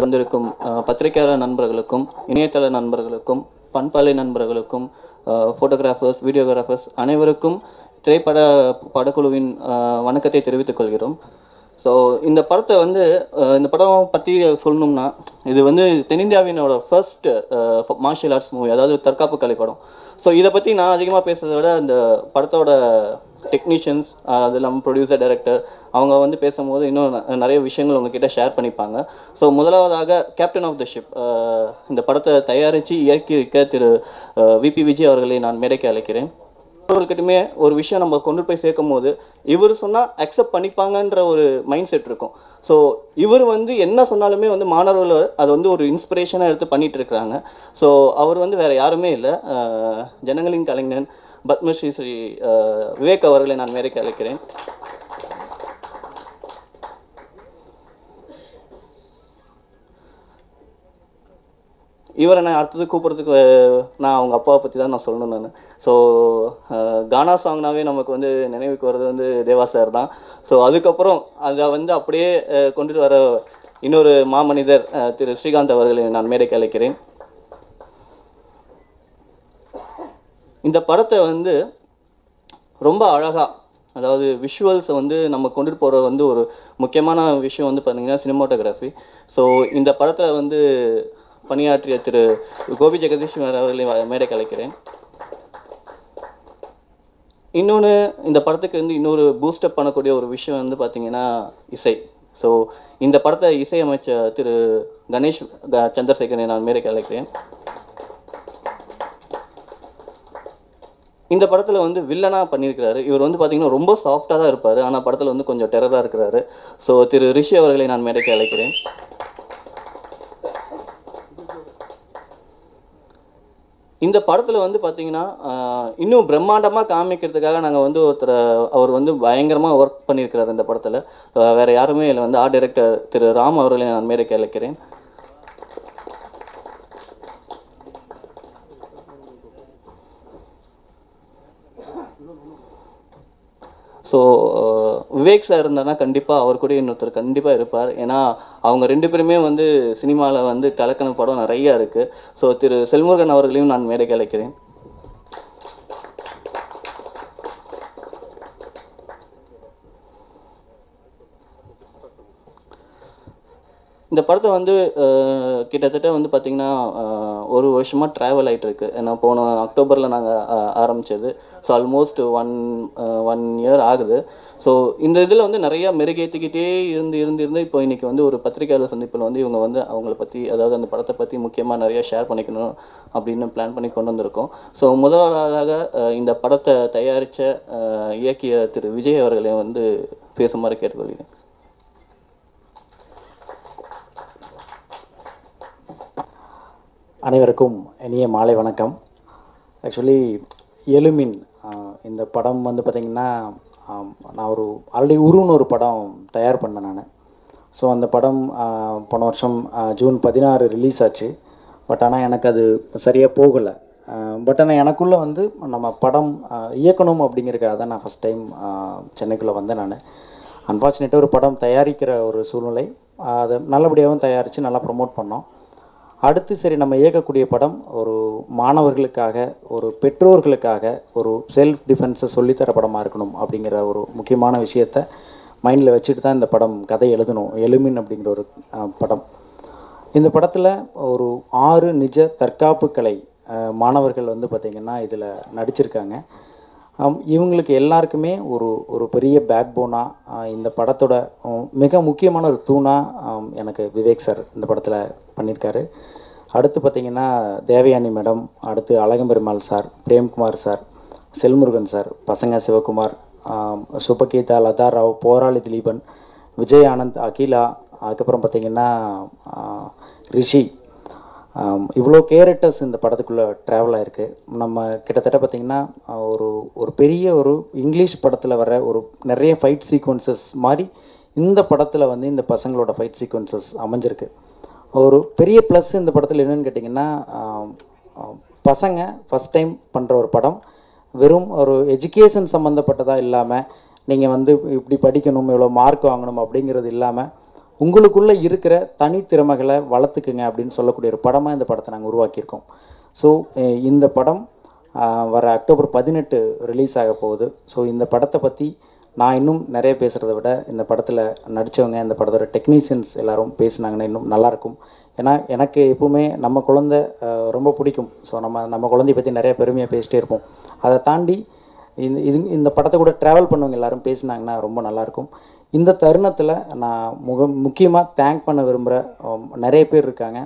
வந்திருக்கும் பத்திரிகையாளர் நண்பர்களுக்கும், இணையதள நண்பர்களுக்கும், பண்பாலை நண்பர்களுக்கும், ஃபோட்டோகிராஃபர்ஸ், வீடியோகிராஃபர்ஸ் அனைவருக்கும் திரைப்பட படக்குழுவின் வணக்கத்தை தெரிவித்துக் கொள்கிறோம். ஸோ இந்த படத்தை வந்து இந்த படம் பற்றி சொல்லணும்னா, இது வந்து தென்னிந்தியாவினோட ஃபர்ஸ்ட் மார்ஷியல் ஆர்ட்ஸ் மூவி, அதாவது தற்காப்பு கலை படம். ஸோ இதை பற்றி நான் அதிகமாக பேசுறதை விட அந்த படத்தோட டெக்னீஷியன்ஸ், அது இல்லாமல் ப்ரொடியூசர், டைரக்டர் அவங்க வந்து பேசும்போது இன்னும் நிறைய விஷயங்கள் உங்ககிட்ட ஷேர் பண்ணிப்பாங்க. ஸோ முதலாவதாக கேப்டன் ஆஃப் த ஷிப் இந்த படத்தை தயாரித்து இயக்கியிருக்க திரு விபி விஜய் அவர்களை நான் மேடைக்கு அழைக்கிறேன். அவர்கிட்டயுமே ஒரு விஷயம் நம்ம கொண்டு போய் சேர்க்கும் போது இவர் சொன்னால் அக்செப்ட் பண்ணிப்பாங்கன்ற ஒரு மைண்ட் செட் இருக்கும். ஸோ இவர் வந்து என்ன சொன்னாலுமே வந்து மாணவர்கள் அதை வந்து ஒரு இன்ஸ்பிரேஷனாக எடுத்து பண்ணிட்டு இருக்கிறாங்க. ஸோ அவர் வந்து வேற யாருமே இல்லை, ஜனங்களின் கலைஞன் பத்மஸ்ரீ ஸ்ரீ விவேக் அவர்களை நான் மேடைக்கு அழைக்கிறேன். இவரை நான் அடுத்தது கூப்பிட்றதுக்கு நான் அவங்க அப்பாவை பற்றி தான் நான் சொல்லணும். நான் ஸோ கானா சாங்னாவே நமக்கு வந்து நினைவுக்கு வர்றது வந்து தேவா சார் தான். ஸோ அதுக்கப்புறம் அதை வந்து அப்படியே கொண்டுட்டு வர இன்னொரு மாமனிதர் திரு ஸ்ரீகாந்த் அவர்களை நான் மேடைக்கு அழைக்கிறேன். இந்த படத்தை வந்து ரொம்ப அழகாக, அதாவது விஷுவல்ஸை வந்து நம்ம கொண்டுட்டு போகிற வந்து ஒரு முக்கியமான விஷயம் வந்து பார்த்தீங்கன்னா சினிமாட்டோகிராஃபி. ஸோ இந்த படத்தில் வந்து பணியாற்றிய திரு கோபி ஜெகதீஸ்வர் அவர்களை மேடைக்கு அழைக்கிறேன். இன்னொன்று, இந்த படத்துக்கு வந்து இன்னொரு பூஸ்டப் பண்ணக்கூடிய ஒரு விஷயம் வந்து பார்த்தீங்கன்னா இசை. ஸோ இந்த படத்தை இசையமைச்ச திரு கணேஷ் சந்திரசேகரனை நான் மேடைக்கு அழைக்கிறேன். இந்த படத்தில் வந்து வில்லனாக பண்ணியிருக்கிறாரு. இவர் வந்து பார்த்தீங்கன்னா ரொம்ப சாஃப்டாக தான் இருப்பார், ஆனால் படத்தில் வந்து கொஞ்சம் டெரராக இருக்கிறாரு. ஸோ திரு ரிஷி அவர்களை நான் மேடைக்கு அழைக்கிறேன். இந்த படத்தில் வந்து பார்த்தீங்கன்னா இன்னும் பிரம்மாண்டமாக காமிக்கிறதுக்காக நாங்கள் வந்து அவர் வந்து பயங்கரமாக ஒர்க் பண்ணியிருக்கிறார் இந்த படத்தில். வேறு யாருமே இல்லை, வந்து ஆர்ட் டைரக்டர் திரு ராம் அவர்களை நான் மேடைக்கு அழைக்கிறேன். ஸோ விவேக் சார் இருந்தார்னா கண்டிப்பாக அவர் கூட இன்னொருத்தர் கண்டிப்பாக இருப்பார். ஏன்னா அவங்க ரெண்டு பேருமே வந்து சினிமாவில் வந்து கலக்கண படம் நிறையா இருக்குது. ஸோ திரு செல்முருகன் அவர்களையும் நான் மேடைக்கு அழைக்கிறேன். இந்த படத்தை வந்து கிட்டத்தட்ட வந்து பார்த்திங்கன்னா ஒரு வருஷமாக ட்ராவல் ஆகிட்டுருக்கு. ஏன்னா போன அக்டோபரில் நாங்கள் ஆரம்பித்தது. ஸோ ஆல்மோஸ்ட் ஒன் இயர் ஆகுது. ஸோ இந்த இதில் வந்து நிறையா மெருகேற்றிக்கிட்டே இருந்து இப்போ இன்றைக்கி வந்து ஒரு பத்திரிகையாளர் சந்திப்பில் வந்து இவங்க வந்து அவங்கள பற்றி, அதாவது அந்த படத்தை பற்றி முக்கியமாக நிறையா ஷேர் பண்ணிக்கணும் அப்படின்னு பிளான் பண்ணி கொண்டு வந்திருக்கோம். ஸோ முதலாவதாக இந்த படத்தை தயாரித்த இயக்கிய திரு விஜய் அவர்களை வந்து பேசுமாறு கேட்டுக்கொள்கிறேன். அனைவருக்கும் இனிய மாலை வணக்கம். ஆக்சுவலி எலுமின் இந்த படம் வந்து பார்த்திங்கன்னா நான் ஆல்ரெடி உருன்னு ஒரு படம் தயார் பண்ணேன் நான். ஸோ அந்த படம் போன வருஷம் ஜூன் 16 ரிலீஸ் ஆச்சு. பட் ஆனால் எனக்கு அது சரியாக போகலை. பட் ஆனால் எனக்குள்ளே வந்து நம்ம படம் இயக்கணும் அப்படிங்கிறதுக்காக தான் நான் ஃபஸ்ட் டைம் சென்னைக்குள்ளே வந்தேன். நான் அன்ஃபார்ச்சுனேட்டாக ஒரு படம் தயாரிக்கிற ஒரு சூழ்நிலை, அதை நல்லபடியாகவும் தயாரித்து நல்லா ப்ரமோட் பண்ணோம். அடுத்து சரி நம்ம இயக்கக்கூடிய படம் ஒரு மாணவர்களுக்காக, ஒரு பெற்றோர்களுக்காக ஒரு செல்ஃப் டிஃபென்ஸை சொல்லித்தர படமாக இருக்கணும் அப்படிங்கிற ஒரு முக்கியமான விஷயத்தை மைண்டில் வச்சுட்டு தான் இந்த படம் கதை எழுதணும். எலுமின் அப்படிங்கிற ஒரு படம். இந்த படத்தில் ஒரு 6 நிஜ தற்காப்பு கலை மாணவர்கள் வந்து பார்த்திங்கன்னா இதில் நடிச்சிருக்காங்க. இவங்களுக்கு எல்லாருக்குமே ஒரு பெரிய பேக் போனாக, இந்த படத்தோட மிக முக்கியமான ஒரு தூணாக எனக்கு விவேக் சார் இந்த படத்தில் பண்ணியிருக்காரு. அடுத்து பார்த்திங்கன்னா தேவயானி மேடம், அடுத்து Azhagamperumal sir, Premkumar sir, Selmurugan sir, பசங்க சிவகுமார், சுபகீதா, லதா ராவ், போராளி திலீபன், விஜய் ஆனந்த், அகிலா, அதுக்கப்புறம் பார்த்திங்கன்னா ரிஷி, இவ்வளோ கேரக்டர்ஸ் இந்த படத்துக்குள்ளே ட்ராவல் ஆகிருக்கு. நம்ம கிட்டத்தட்ட பார்த்திங்கன்னா ஒரு பெரிய ஒரு இங்கிலீஷ் படத்தில் வர ஒரு நிறைய ஃபைட் சீக்வன்சஸ் மாதிரி இந்த படத்தில் வந்து இந்த பசங்களோட ஃபைட் சீக்வன்சஸ் அமைஞ்சிருக்கு. ஒரு பெரிய ப்ளஸ் இந்த படத்தில் என்னென்னு கேட்டிங்கன்னா, பசங்க ஃபஸ்ட் டைம் பண்ணுற ஒரு படம் வெறும் ஒரு எஜுகேஷன் சம்மந்தப்பட்டதாக இல்லாமல், நீங்கள் வந்து இப்படி படிக்கணும், இவ்வளோ மார்க் வாங்கணும் அப்படிங்கிறது இல்லாமல் உங்களுக்குள்ளே இருக்கிற தனித்திறமைகளை வளர்த்துக்குங்க அப்படின்னு சொல்லக்கூடிய ஒரு படமாக இந்த படத்தை நாங்கள் உருவாக்கியிருக்கோம். ஸோ இந்த படம் வர அக்டோபர் 18 ரிலீஸ் ஆக போகுது. ஸோ இந்த படத்தை பற்றி நான் இன்னும் நிறைய பேசுகிறத விட இந்த படத்தில் நடித்தவங்க, இந்த படத்தோட டெக்னீஷியன்ஸ் எல்லோரும் பேசினாங்கன்னா இன்னும் நல்லாயிருக்கும். ஏன்னா எனக்கு எப்பவுமே நம்ம குழந்தை ரொம்ப பிடிக்கும். ஸோ நம்ம குழந்தைய பற்றி நிறைய பெருமையாக பேசிட்டே இருப்போம். அதை தாண்டி இந்த படத்தை கூட ட்ராவல் பண்ணவங்க எல்லோரும் பேசினாங்கன்னா ரொம்ப நல்லாயிருக்கும். இந்த தருணத்தில் நான் முக்கியமாக தேங்க் பண்ண விரும்புகிற நிறைய பேர் இருக்காங்க.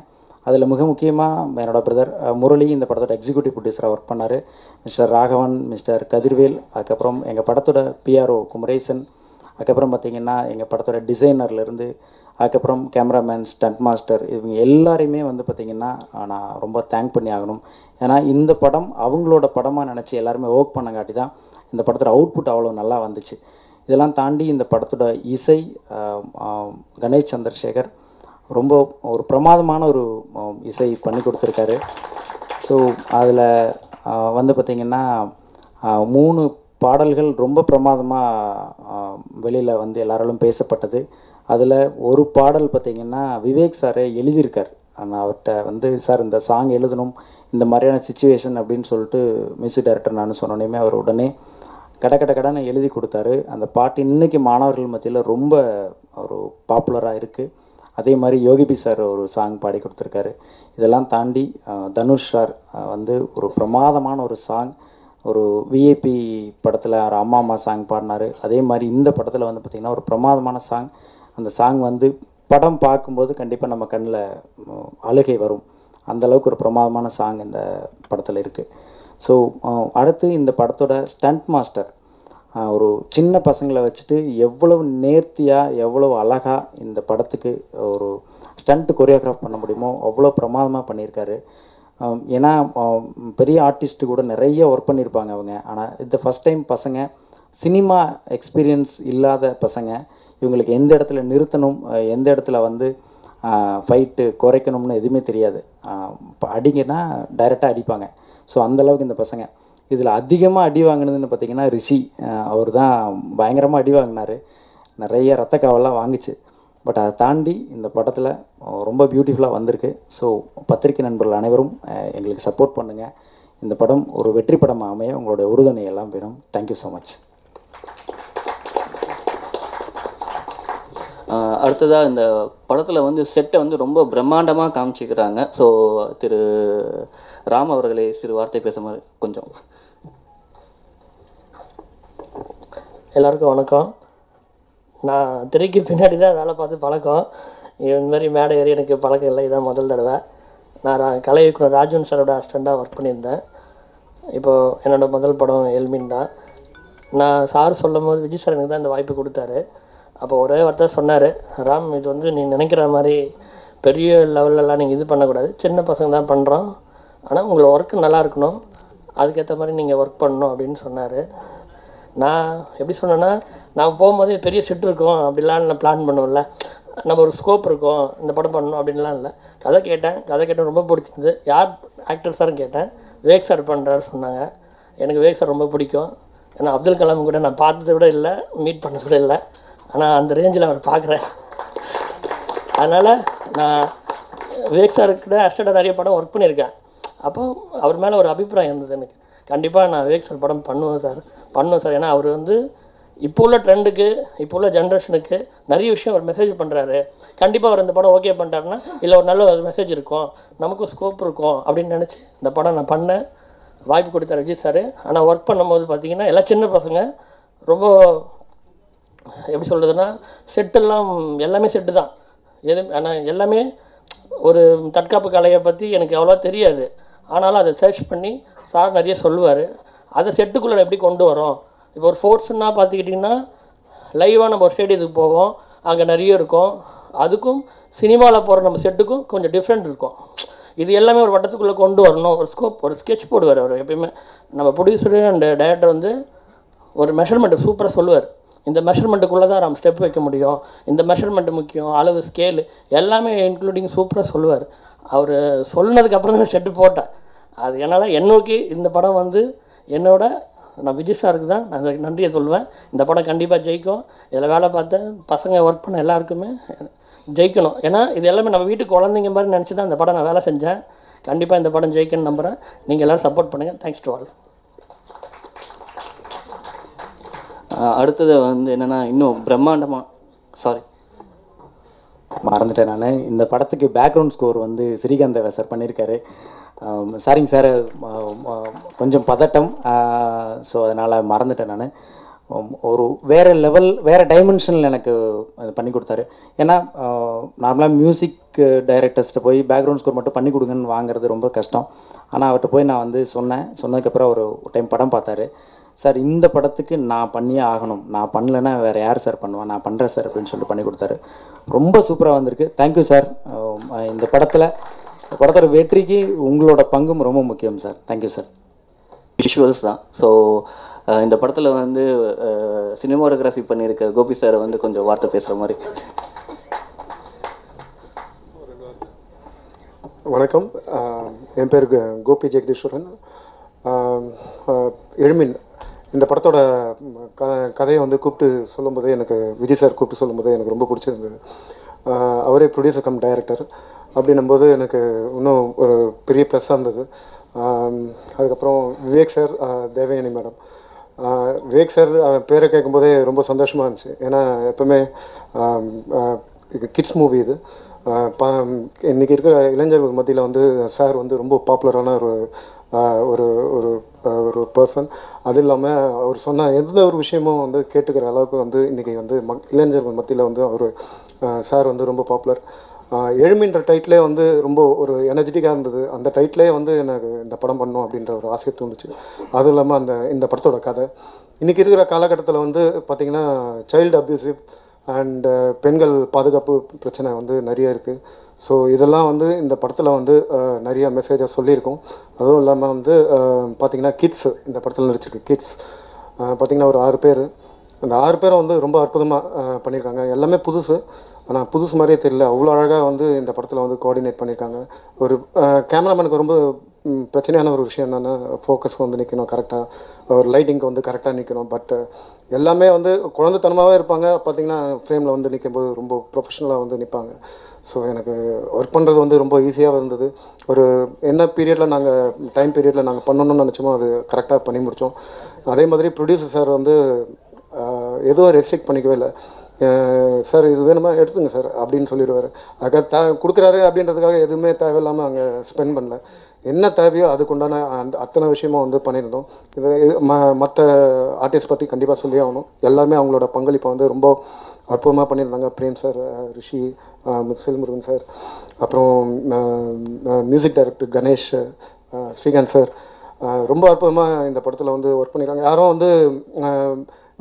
அதில் மிக முக்கியமாக என்னோடய பிரதர் முரளி இந்த படத்தோட எக்ஸிக்யூட்டிவ் ப்ரொடியூசராக ஒர்க் பண்ணார். மிஸ்டர் ராகவன், மிஸ்டர் கதிர்வேல், அதுக்கப்புறம் எங்கள் படத்தோட பிஆர்ஓ குமரேசன், அதுக்கப்புறம் பார்த்திங்கன்னா எங்கள் படத்தோட டிசைனர்லேருந்து, அதுக்கப்புறம் கேமராமேன், ஸ்டண்ட் மாஸ்டர், இவங்க எல்லாரையுமே வந்து பார்த்திங்கன்னா நான் ரொம்ப தேங்க் பண்ணி ஆகணும். ஏன்னா இந்த படம் அவங்களோட படமாக நினச்சி எல்லாருமே ஒர்க் பண்ணங்காட்டி தான் இந்த படத்தோட அவுட்புட் அவ்வளோ நல்லா வந்துச்சு. இதெல்லாம் தாண்டி இந்த படத்தோட இசை கணேஷ் சந்திரசேகர் ரொம்ப ஒரு பிரமாதமான ஒரு இசை பண்ணி கொடுத்துருக்காரு. ஸோ அதில் வந்து பார்த்திங்கன்னா 3 பாடல்கள் ரொம்ப பிரமாதமாக வெளியில் வந்து எல்லாராலும் பேசப்பட்டது. அதில் ஒரு பாடல் பார்த்திங்கன்னா விவேக் சாரே எழுதியிருக்கார். நான் அவர்கிட்ட வந்து சார் இந்த சாங் எழுதணும், இந்த மாதிரியான சிச்சுவேஷன் அப்படின்னு சொல்லிட்டு மியூசிக் டைரக்டர் நான் சொன்னோன்னே அவர் உடனே கடனை எழுதி கொடுத்தாரு. அந்த பாட்டு இன்றைக்கி மாணவர்கள் மத்தியில் ரொம்ப ஒரு பாப்புலராக இருக்குது. அதே மாதிரி யோகிபி சார் ஒரு சாங் பாடி கொடுத்துருக்காரு. இதெல்லாம் தாண்டி தனுஷ் சார் வந்து ஒரு பிரமாதமான ஒரு சாங், ஒரு விஐபி படத்தில் ஒரு அம்மா அம்மா சாங் பாடினார். அதே மாதிரி இந்த படத்தில் வந்து பார்த்திங்கன்னா ஒரு பிரமாதமான சாங். அந்த சாங் வந்து படம் பார்க்கும்போது கண்டிப்பாக நம்ம கண்ணில் அழுகை வரும். அந்தளவுக்கு ஒரு பிரமாதமான சாங் இந்த படத்தில் இருக்குது. ஸோ அடுத்து இந்த படத்தோட ஸ்டண்ட் மாஸ்டர் ஒரு சின்ன பசங்களை வச்சுட்டு எவ்வளவு நேர்த்தியாக எவ்வளவு அழகாக இந்த படத்துக்கு ஒரு ஸ்டண்ட்டு கொரியோகிராஃப் பண்ண முடியுமோ அவ்வளோ பிரமாதமாக பண்ணியிருக்காரு. ஏன்னா பெரிய ஆர்டிஸ்ட்டு கூட நிறைய ஒர்க் பண்ணியிருப்பாங்க அவங்க. ஆனால் இந்த ஃபஸ்ட் டைம் பசங்க, சினிமா எக்ஸ்பீரியன்ஸ் இல்லாத பசங்க, இவங்களுக்கு எந்த இடத்துல நிறுத்தணும், எந்த இடத்துல வந்து ஃபைட்டு குறைக்கணும்னு எதுவுமே தெரியாது. அடிங்கன்னா டைரெக்டாக அடிப்பாங்க. ஸோ அந்தளவுக்கு இந்த பசங்க. இதில் அதிகமாக அடி வாங்கினதுன்னு பார்த்திங்கன்னா ரிஷி, அவர் தான் பயங்கரமாக அடி வாங்கினார். நிறைய ரத்த காவலாம் வாங்கிச்சு. பட் அதை தாண்டி இந்த படத்தில் ரொம்ப பியூட்டிஃபுல்லாக வந்திருக்கு. ஸோ பத்திரிகை நண்பர்கள் அனைவரும் எங்களுக்கு சப்போர்ட் பண்ணுங்கள். இந்த படம் ஒரு வெற்றி படமாக அமைய உங்களோட உறுதுணை எல்லாம் வேணும். Thank you so much. அடுத்ததாக இந்த படத்தில் வந்து செட்டை வந்து ரொம்ப பிரம்மாண்டமாக காமிச்சிக்கிறாங்க. ஸோ திரு ராம் அவர்களை சிறு வார்த்தை பேச மாதிரி கொஞ்சம். எல்லாருக்கும் வணக்கம். நான் திரைக்கு பின்னாடி தான் வேலை பார்த்து பழக்கம். இந்த மாதிரி மேடை ஏறி எனக்கு பழக்கம் இல்லை, இதான் முதல் தடவை. நான் கலை இயக்குனர் ராஜன் சாரோட அசிஸ்டண்ட்டாக ஒர்க் பண்ணியிருந்தேன். இப்போது என்னோடய முதல் படம் எல்மின் தான். நான் சார் சொல்லும் போது விஜய் சார் எனக்கு தான் இந்த வாய்ப்பு கொடுத்தாரு. அப்போ ஒரே வார்த்தை சொன்னார், ராம் இது வந்து நீ நினைக்கிற மாதிரி பெரிய லெவல்லலாம் நீங்கள் இது பண்ணக்கூடாது, சின்ன பசங்க தான் பண்ணுறோம், ஆனால் உங்களோட ஒர்க்கு நல்லா இருக்கணும், அதுக்கேற்ற மாதிரி நீங்கள் ஒர்க் பண்ணணும் அப்படின்னு சொன்னார். நான் எப்படி சொன்னேன்னா, நான் போகும்போது பெரிய செட் இருக்கும் அப்படிலாம் நான் பிளான் பண்ணுவோம்ல, நம்ம ஒரு ஸ்கோப் இருக்கும் இந்த படம் பண்ணணும் அப்படின்லாம் இல்லை. கதை கேட்டேன் ரொம்ப பிடிச்சிருந்தது. யார் ஆக்டர் சார்னு கேட்டேன், விவேக் சார் பண்ணுறாரு சொன்னாங்க. எனக்கு விவேக் சார் ரொம்ப பிடிக்கும். ஏன்னா அப்துல் கலாம் கூட நான் பார்த்ததை விட இல்லை, மீட் பண்ண கூட இல்லை, ஆனால் அந்த ரேஞ்சில் அவர் பார்க்குறேன். அதனால் நான் விவேக் சார்கிட்ட அசிஸ்டண்ட்டாக நிறைய படம் ஒர்க் பண்ணியிருக்கேன். அப்போது அவர் மேலே ஒரு அபிப்பிராயம் இருந்தது எனக்கு. கண்டிப்பாக நான் விவேக் சார் படம் பண்ணுவேன் சார். ஏன்னா அவர் வந்து இப்போ உள்ள ட்ரெண்டுக்கு, இப்போ உள்ள ஜென்ரேஷனுக்கு நிறைய விஷயம் அவர் மெசேஜ் பண்ணுறாரு. கண்டிப்பாக அவர் இந்த படம் ஓகே பண்ணிட்டாருன்னா இல்லை ஒரு நல்ல ஒரு மெசேஜ் இருக்கும், நமக்கும் ஸ்கோப் இருக்கும் அப்படின்னு நினச்சி இந்த படம் நான் பண்ணேன். வாய்ப்பு கொடுத்தார் விஜய் சார். ஆனால் ஒர்க் பண்ணும்போது பார்த்திங்கன்னா எல்லாம் சின்ன பசங்க, ரொம்ப எப்படி சொல்கிறதுன்னா செட்டெல்லாம் எல்லாமே செட்டு தான் ஆனால் எல்லாமே ஒரு தற்காப்பு கலையை பற்றி எனக்கு அவ்வளோ தெரியாது. ஆனாலும் அதை சர்ச் பண்ணி சார் நிறைய சொல்லுவார். அதை செட்டுக்குள்ளே எப்படி கொண்டு வரோம். இப்போ ஒரு ஃபோர்ட்ஸ்னா பார்த்துக்கிட்டிங்கன்னா லைவாக நம்ம ஒரு ஸ்டேடியத்துக்கு போவோம், அங்கே நிறைய இருக்கும். அதுக்கும் சினிமாவில் போகிற நம்ம செட்டுக்கும் கொஞ்சம் டிஃப்ரெண்ட் இருக்கும். இது எல்லாமே ஒரு வட்டத்துக்குள்ளே கொண்டு வரணும். ஒரு ஸ்கோப், ஒரு ஸ்கெட்ச் போடுவார் அவர் எப்பயுமே. நம்ம ப்ரொடியூசரு அண்ட் டைரக்டர் வந்து ஒரு மெஷர்மெண்ட்டு சூப்பராக சொல்லுவார். இந்த மெஷர்மெண்ட்டுக்குள்ளே தான் நம்ம ஸ்டெப் வைக்க முடியும், இந்த மெஷர்மெண்ட்டு முக்கியம், அளவு, ஸ்கேலு எல்லாமே இன்க்ளூடிங் சூப்பராக சொல்லுவார். அவர் சொன்னதுக்கப்புறம் தான் செட்டு போட்டேன். அது என்னால் என்னோக்கி இந்த படம் வந்து என்னோட நான் விஜய் சாருக்கு தான் நான் அந்த நன்றியை சொல்லுவேன். இந்த படம் கண்டிப்பாக ஜெயிக்கும். இதில் வேலை பார்த்த பசங்க ஒர்க் பண்ண எல்லாருக்குமே ஜெயிக்கணும். ஏன்னா இது எல்லாமே நம்ம வீட்டுக்கு குழந்தைங்க மாதிரி நினச்சி தான் இந்த படம் நான் வேலை செஞ்சேன். கண்டிப்பாக இந்த படம் ஜெயிக்கணும்னு நம்புகிறேன். நீங்கள் எல்லோரும் சப்போர்ட் பண்ணுங்கள். Thanks to all. அடுத்தது வந்து என்னென்னா, இன்னும் பிரம்மாண்டமாக மறந்துட்டேன் நான். இந்த படத்துக்கு பேக்ரவுண்ட் ஸ்கோர் வந்து ஸ்ரீகாந்த் சார் பண்ணியிருக்காரு. சாரிங்க சார், கொஞ்சம் பதட்டம். ஸோ அதனால் மறந்துட்டேன் நான். ஒரு வேறு லெவல், வேறு டைமென்ஷனில் எனக்கு அது பண்ணி கொடுத்தாரு. ஏன்னா நார்மலாக மியூசிக் டைரக்டர்ஸ்ட்டு போய் பேக்ரவுண்ட் ஸ்கோர் மட்டும் பண்ணி கொடுங்கன்னு வாங்குறது ரொம்ப கஷ்டம். ஆனால் அவர்கிட்ட போய் நான் வந்து சொன்னதுக்கப்புறம் ஒரு டைம் படம் பார்த்தாரு. சார் இந்த படத்துக்கு நான் பண்ணியே ஆகணும், நான் பண்ணலைன்னா வேறு யார் சார் பண்ணுவேன், நான் பண்ணுறேன் சார் அப்படின்னு சொல்லிட்டு பண்ணி கொடுத்தாரு. ரொம்ப சூப்பராக வந்திருக்கு. Thank you sir. இந்த படத்தோட வெற்றிக்கு உங்களோட பங்கும் ரொம்ப முக்கியம் சார். Thank you sir. விஷுவல்ஸ் தான். ஸோ இந்த படத்தில் வந்து சினிமாட்டோகிராஃபி பண்ணியிருக்க கோபி சாரை வந்து கொஞ்சம் வார்த்தை பேசுகிற மாதிரி. வணக்கம், என் பேர் கோபி ஜெகதீஸ்வரன். எழுமின் இந்த படத்தோட கதையை வந்து கூப்பிட்டு சொல்லும்போது, எனக்கு விஜய் சார் கூப்பிட்டு சொல்லும்போது எனக்கு ரொம்ப பிடிச்சிருந்தது. அவரே ப்ரொடியூசர் கம் டைரக்டர் அப்படின்னும்போது எனக்கு இன்னும் ஒரு பெரிய ப்ளஸ்ஸாக இருந்தது. அதுக்கப்புறம் Vivek sir, Devayani madam. Vivek sir பேரை கேட்கும்போதே ரொம்ப சந்தோஷமாக இருந்துச்சு. ஏன்னா எப்போவுமே கிட்ஸ் மூவி இது. இன்றைக்கி இருக்கிற இளைஞர்கள் மத்தியில் வந்து சார் வந்து ரொம்ப பாப்புலரான ஒரு ஒரு ஒரு பர்சன். அது இல்லாமல் அவர் சொன்ன எந்த ஒரு விஷயமும் வந்து கேட்டுக்கிற அளவுக்கு வந்து இன்றைக்கி வந்து இளைஞர்கள் மத்தியில் வந்து அவர் சார் வந்து ரொம்ப பாப்புலர். எழுமின்ற டைட்டிலே வந்து ரொம்ப ஒரு எனர்ஜெட்டிக்காக இருந்தது. அந்த டைட்டிலே வந்து எனக்கு இந்த படம் பண்ணணும் அப்படின்ற ஒரு ஆசை தோணுச்சு. அதுவும் இல்லாமல் இந்த படத்தோட கதை இன்றைக்கி இருக்கிற காலகட்டத்தில் வந்து பார்த்திங்கன்னா சைல்டு அப்யூசிவ் அண்ட் பெண்கள் பாதுகாப்பு பிரச்சனை வந்து நிறைய இருக்குது. ஸோ இதெல்லாம் வந்து இந்த படத்தில் வந்து நிறைய மெசேஜாக சொல்லியிருக்கோம். அதுவும் இல்லாமல் வந்து பார்த்திங்கன்னா கிட்ஸ் இந்த படத்தில் நடிச்சிருக்கு. கிட்ஸ் பார்த்திங்கன்னா ஒரு 6 பேர். அந்த 6 பேரை வந்து ரொம்ப அற்புதமாக பண்ணியிருக்காங்க. எல்லாமே புதுசு, ஆனால் புதுசு மாதிரியே தெரியல. அவ்வளோ அழகாக வந்து இந்த படத்தில் வந்து கோஆர்டினேட் பண்ணியிருக்காங்க. ஒரு கேமராமேனுக்கு ரொம்ப பிரச்சனையான ஒரு விஷயம் என்னென்னா, ஃபோக்கஸ் வந்து நிற்கணும் கரெக்டாக, ஒரு லைட்டிங்க்கு வந்து கரெக்டாக நிற்கணும். பட் எல்லாமே வந்து குழந்தைத்தனமாகவே இருப்பாங்க. பார்த்திங்கன்னா ஃப்ரேமில் வந்து நிற்கும்போது ரொம்ப ப்ரொஃபஷ்னலாக வந்து நிற்பாங்க. ஸோ எனக்கு ஒர்க் பண்ணுறது வந்து ரொம்ப ஈஸியாக இருந்தது. ஒரு என்ன பீரியடில் டைம் பீரியடில் நாங்கள் பண்ணணும்னு நினச்சோமோ அது கரெக்டாக பண்ணி முடித்தோம். அதே மாதிரி ப்ரொடியூசர் சார் வந்து எதுவும் ரெஸ்ட்ரிக்ட் பண்ணிக்கவே இல்லை. சார் இது வேணுமா எடுத்துங்க சார் அப்படின்னு சொல்லிடுவார். அதுக்காக கொடுக்குறாரு அப்படின்றதுக்காக எதுவுமே தேவையில்லாமல் அங்கே ஸ்பெண்ட் பண்ணல. என்ன தேவையோ அதுக்குண்டான அத்தனை விஷயமும் வந்து பண்ணியிருந்தோம். இது மற்ற ஆர்டிஸ்ட் பற்றி கண்டிப்பாக சொல்லி ஆகணும். எல்லாருமே அவங்களோட பங்களிப்பை வந்து ரொம்ப அற்புதமாக பண்ணியிருந்தாங்க. பிரேம் சார், ரிஷி, செல்முருகன் சார், அப்புறம் music director Ganesh, Srikanth sir ரொம்ப அற்புதமாக இந்த படத்தில் வந்து ஒர்க் பண்ணியிருக்காங்க. யாரும் வந்து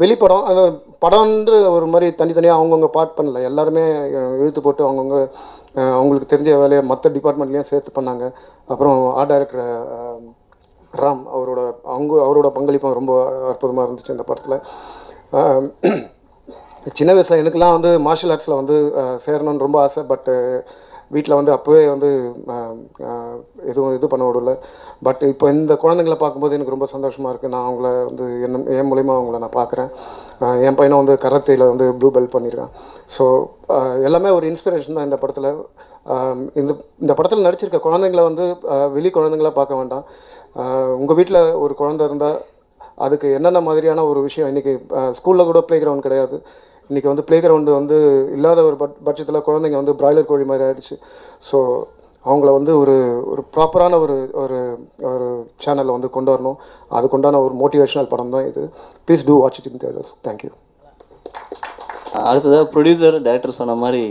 வெளிப்படம் அந்த படம்ன்ற ஒரு மாதிரி தனித்தனியாக அவங்கவுங்க பார்ட் பண்ணல. எல்லாருமே இழுத்து போட்டு அவங்களுக்கு தெரிஞ்ச வேலையை மற்ற டிபார்ட்மெண்ட்லேயும் சேர்த்து பண்ணாங்க. அப்புறம் ஆர்ட் டைரக்டர் ராம் அவரோட பங்களிப்பும் ரொம்ப அற்புதமாக இருந்துச்சு இந்த படத்தில். சின்ன வயசில் எனக்குலாம் வந்து மார்ஷியல் ஆர்ட்ஸில் வந்து சேரணும்னு ரொம்ப ஆசை. பட்டு வீட்டில் வந்து அப்போவே வந்து எதுவும் இது பண்ண விடல. பட் இப்போ இந்த குழந்தைங்கள பார்க்கும்போது எனக்கு ரொம்ப சந்தோஷமாக இருக்குது. நான் அவங்கள வந்து என் மூலிமா அவங்கள நான் பார்க்குறேன். என் பையனை வந்து கராத்தேயில் வந்து ப்ளூ பெல்ட் பண்ணியிருக்கேன். ஸோ எல்லாமே ஒரு இன்ஸ்பிரேஷன் தான் இந்த படத்தில். இந்த படத்தில் நடிச்சிருக்க குழந்தைங்கள வந்து வெளி குழந்தைங்களா பார்க்க வேண்டாம். உங்கள் வீட்டில் ஒரு குழந்தை இருந்தால் அதுக்கு என்னென்ன மாதிரியான ஒரு விஷயம், இன்றைக்கி ஸ்கூலில் கூட ப்ளே கிரவுண்ட் கிடையாது. இன்றைக்கி வந்து ப்ளே கிரவுண்டு வந்து இல்லாத ஒரு பட்சத்தில் குழந்தைங்க வந்து பிராய்லர் கோழி மாதிரி ஆகிடுச்சு. ஸோ அவங்கள வந்து ஒரு ப்ராப்பரான ஒரு ஒரு சேனலில் வந்து கொண்டு வரணும். அதுக்குண்டான ஒரு மோட்டிவேஷனல் படம் தான் இது. Please do watch it in theatres. Thank you. அடுத்ததாக ப்ரொடியூசர் டைரக்டர் சொன்ன மாதிரி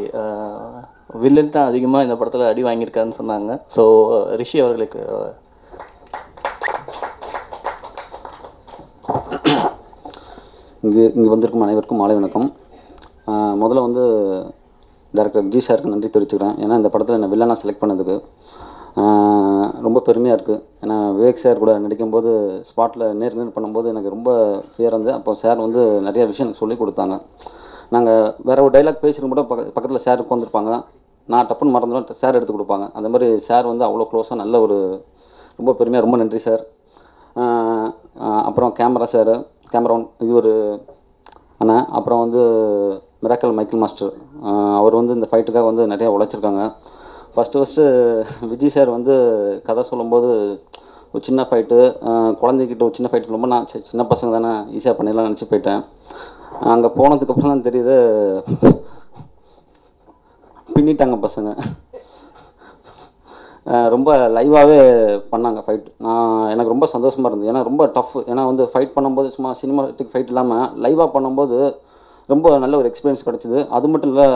வில்லன் தான் அதிகமாக இந்த படத்தில் அடி வாங்கியிருக்காருன்னு சொன்னாங்க. ஸோ ரிஷி அவர்களுக்கு இங்கே வந்திருக்கும் அனைவருக்கும் மாலை வணக்கம். முதல்ல வந்து டைரக்டர் விஜய் சாருக்கு நன்றி தெரிவிச்சுக்கிறேன். ஏன்னா இந்த படத்தில் என்னை வில்லனாக செலக்ட் பண்ணதுக்கு ரொம்ப பெருமையாக இருக்குது. ஏன்னா விவேக் சார் கூட நடிக்கும்போது ஸ்பாட்டில் நேர் பண்ணும்போது எனக்கு ரொம்ப ஃபியர் இருந்தது. அப்போ சார் வந்து நிறையா விஷயம் எனக்கு சொல்லிக் கொடுத்தாங்க. நாங்கள் வேறு ஒரு டைலாக் பேசிட்டு கூட பக்கத்தில் சார் உட்காந்துருப்பாங்க. நான் டப்புன்னு மறந்துடும், சார் எடுத்து கொடுப்பாங்க. அந்த மாதிரி சார் வந்து அவ்வளோ க்ளோஸாக நல்ல ஒரு ரொம்ப பெருமையாக ரொம்ப நன்றி சார். அப்புறம் கேமரா சார், கேமரா இது ஒரு அண்ணன், அப்புறம் வந்து மிராக்கல் மைக்கேல் மாஸ்டர், அவர் வந்து இந்த ஃபைட்டுக்காக வந்து நிறையா உழைச்சிருக்காங்க. ஃபஸ்ட்டு விஜய் சார் வந்து கதை சொல்லும்போது ஒரு சின்ன ஃபைட்டு, குழந்தைகிட்ட ஒரு சின்ன ஃபைட் சொல்லும்போது நான் சின்ன பசங்க தானே ஈஸியாக பண்ணிடலாம் நினச்சி போயிட்டேன். அங்கே போனதுக்கப்புறம் தான் தெரியுது பின்னிட்டாங்க பசங்க. ரொம்ப லைவாகவே பண்ணாங்க ஃபைட். எனக்கு ரொம்ப சந்தோஷமாக இருந்தது. ஏன்னா ரொம்ப டஃப். ஏன்னா வந்து ஃபைட் பண்ணும்போது சும்மா சினிமாட்டிக் ஃபைட் இல்லாமல் லைவாக பண்ணும்போது ரொம்ப நல்ல ஒரு எக்ஸ்பீரியன்ஸ் கிடச்சிது. அது மட்டும் இல்லை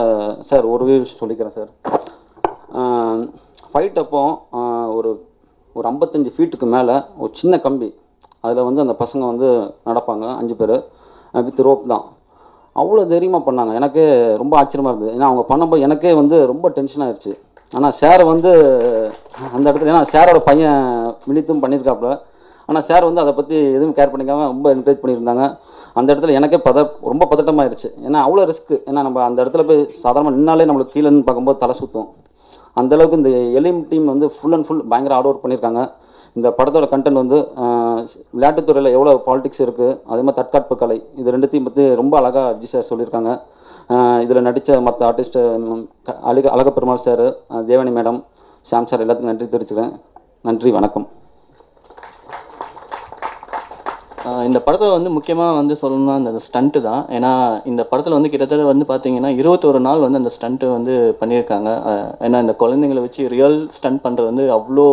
சார், ஒரு விஷயம் சொல்லிக்கிறேன் சார். ஃபைட் அப்போ ஒரு 55 ஃபீட்டுக்கு மேலே ஒரு சின்ன கம்பி, அதில் வந்து அந்த பசங்க வந்து நடப்பாங்க 5 பேர், வித் ரோப் தான். அவ்வளோ தைரியமாக பண்ணாங்க. எனக்கே ரொம்ப ஆச்சரியமாக இருந்தது. ஏன்னா அவங்க பண்ணும்போது எனக்கே வந்து ரொம்ப டென்ஷன் ஆகிடுச்சு. ஆனால் சார் வந்து அந்த இடத்துல, ஏன்னா சாரோட பையன் வினித்தும் பண்ணியிருக்காப்புல, ஆனால் சார் வந்து அதை பற்றி எதுவும் கேர் பண்ணிக்காமல் ரொம்ப என்கரேஜ் பண்ணியிருந்தாங்க. அந்த இடத்துல எனக்கே ரொம்ப பதட்டமாகிடுச்சு. ஏன்னா அவ்வளோ ரிஸ்க்கு. ஏன்னா நம்ம அந்த இடத்துல போய் சாதாரணமாக நின்னாலே நம்மளுக்கு கீழேன்னு பார்க்கும்போது தலை சுற்றும். அந்தளவுக்கு இந்த எலிம் டீம் வந்து ஃபுல் அண்ட் ஃபுல் பயங்கர ஹார்ட் ஒர்க் பண்ணியிருக்காங்க. இந்த படத்தோட கண்டென்ட் வந்து விளையாட்டுத்துறையில் எவ்வளோ பாலிடிக்ஸ் இருக்குது, அதே மாதிரி தற்காப்பு கலை, இது ரெண்டுத்தையும் பற்றி ரொம்ப அழகாக விஜய் சார் சொல்லியிருக்காங்க. இதில் நடித்த மற்ற artist Alagaperumal sir, Devani madam, Sham sir எல்லாத்துக்கும் நன்றி தெரிவிச்சுக்கிறேன். நன்றி, வணக்கம். இந்த படத்தில் வந்து முக்கியமாக வந்து சொல்லணும்னா அந்த ஸ்டண்ட்டு தான். ஏன்னா இந்த படத்தில் வந்து கிட்டத்தட்ட வந்து பார்த்தீங்கன்னா 21 நாள் வந்து அந்த ஸ்டண்ட்டு வந்து பண்ணியிருக்காங்க. ஏன்னா இந்த குழந்தைங்களை வச்சு ரியல் ஸ்டண்ட் பண்ணுறது வந்து அவ்வளோ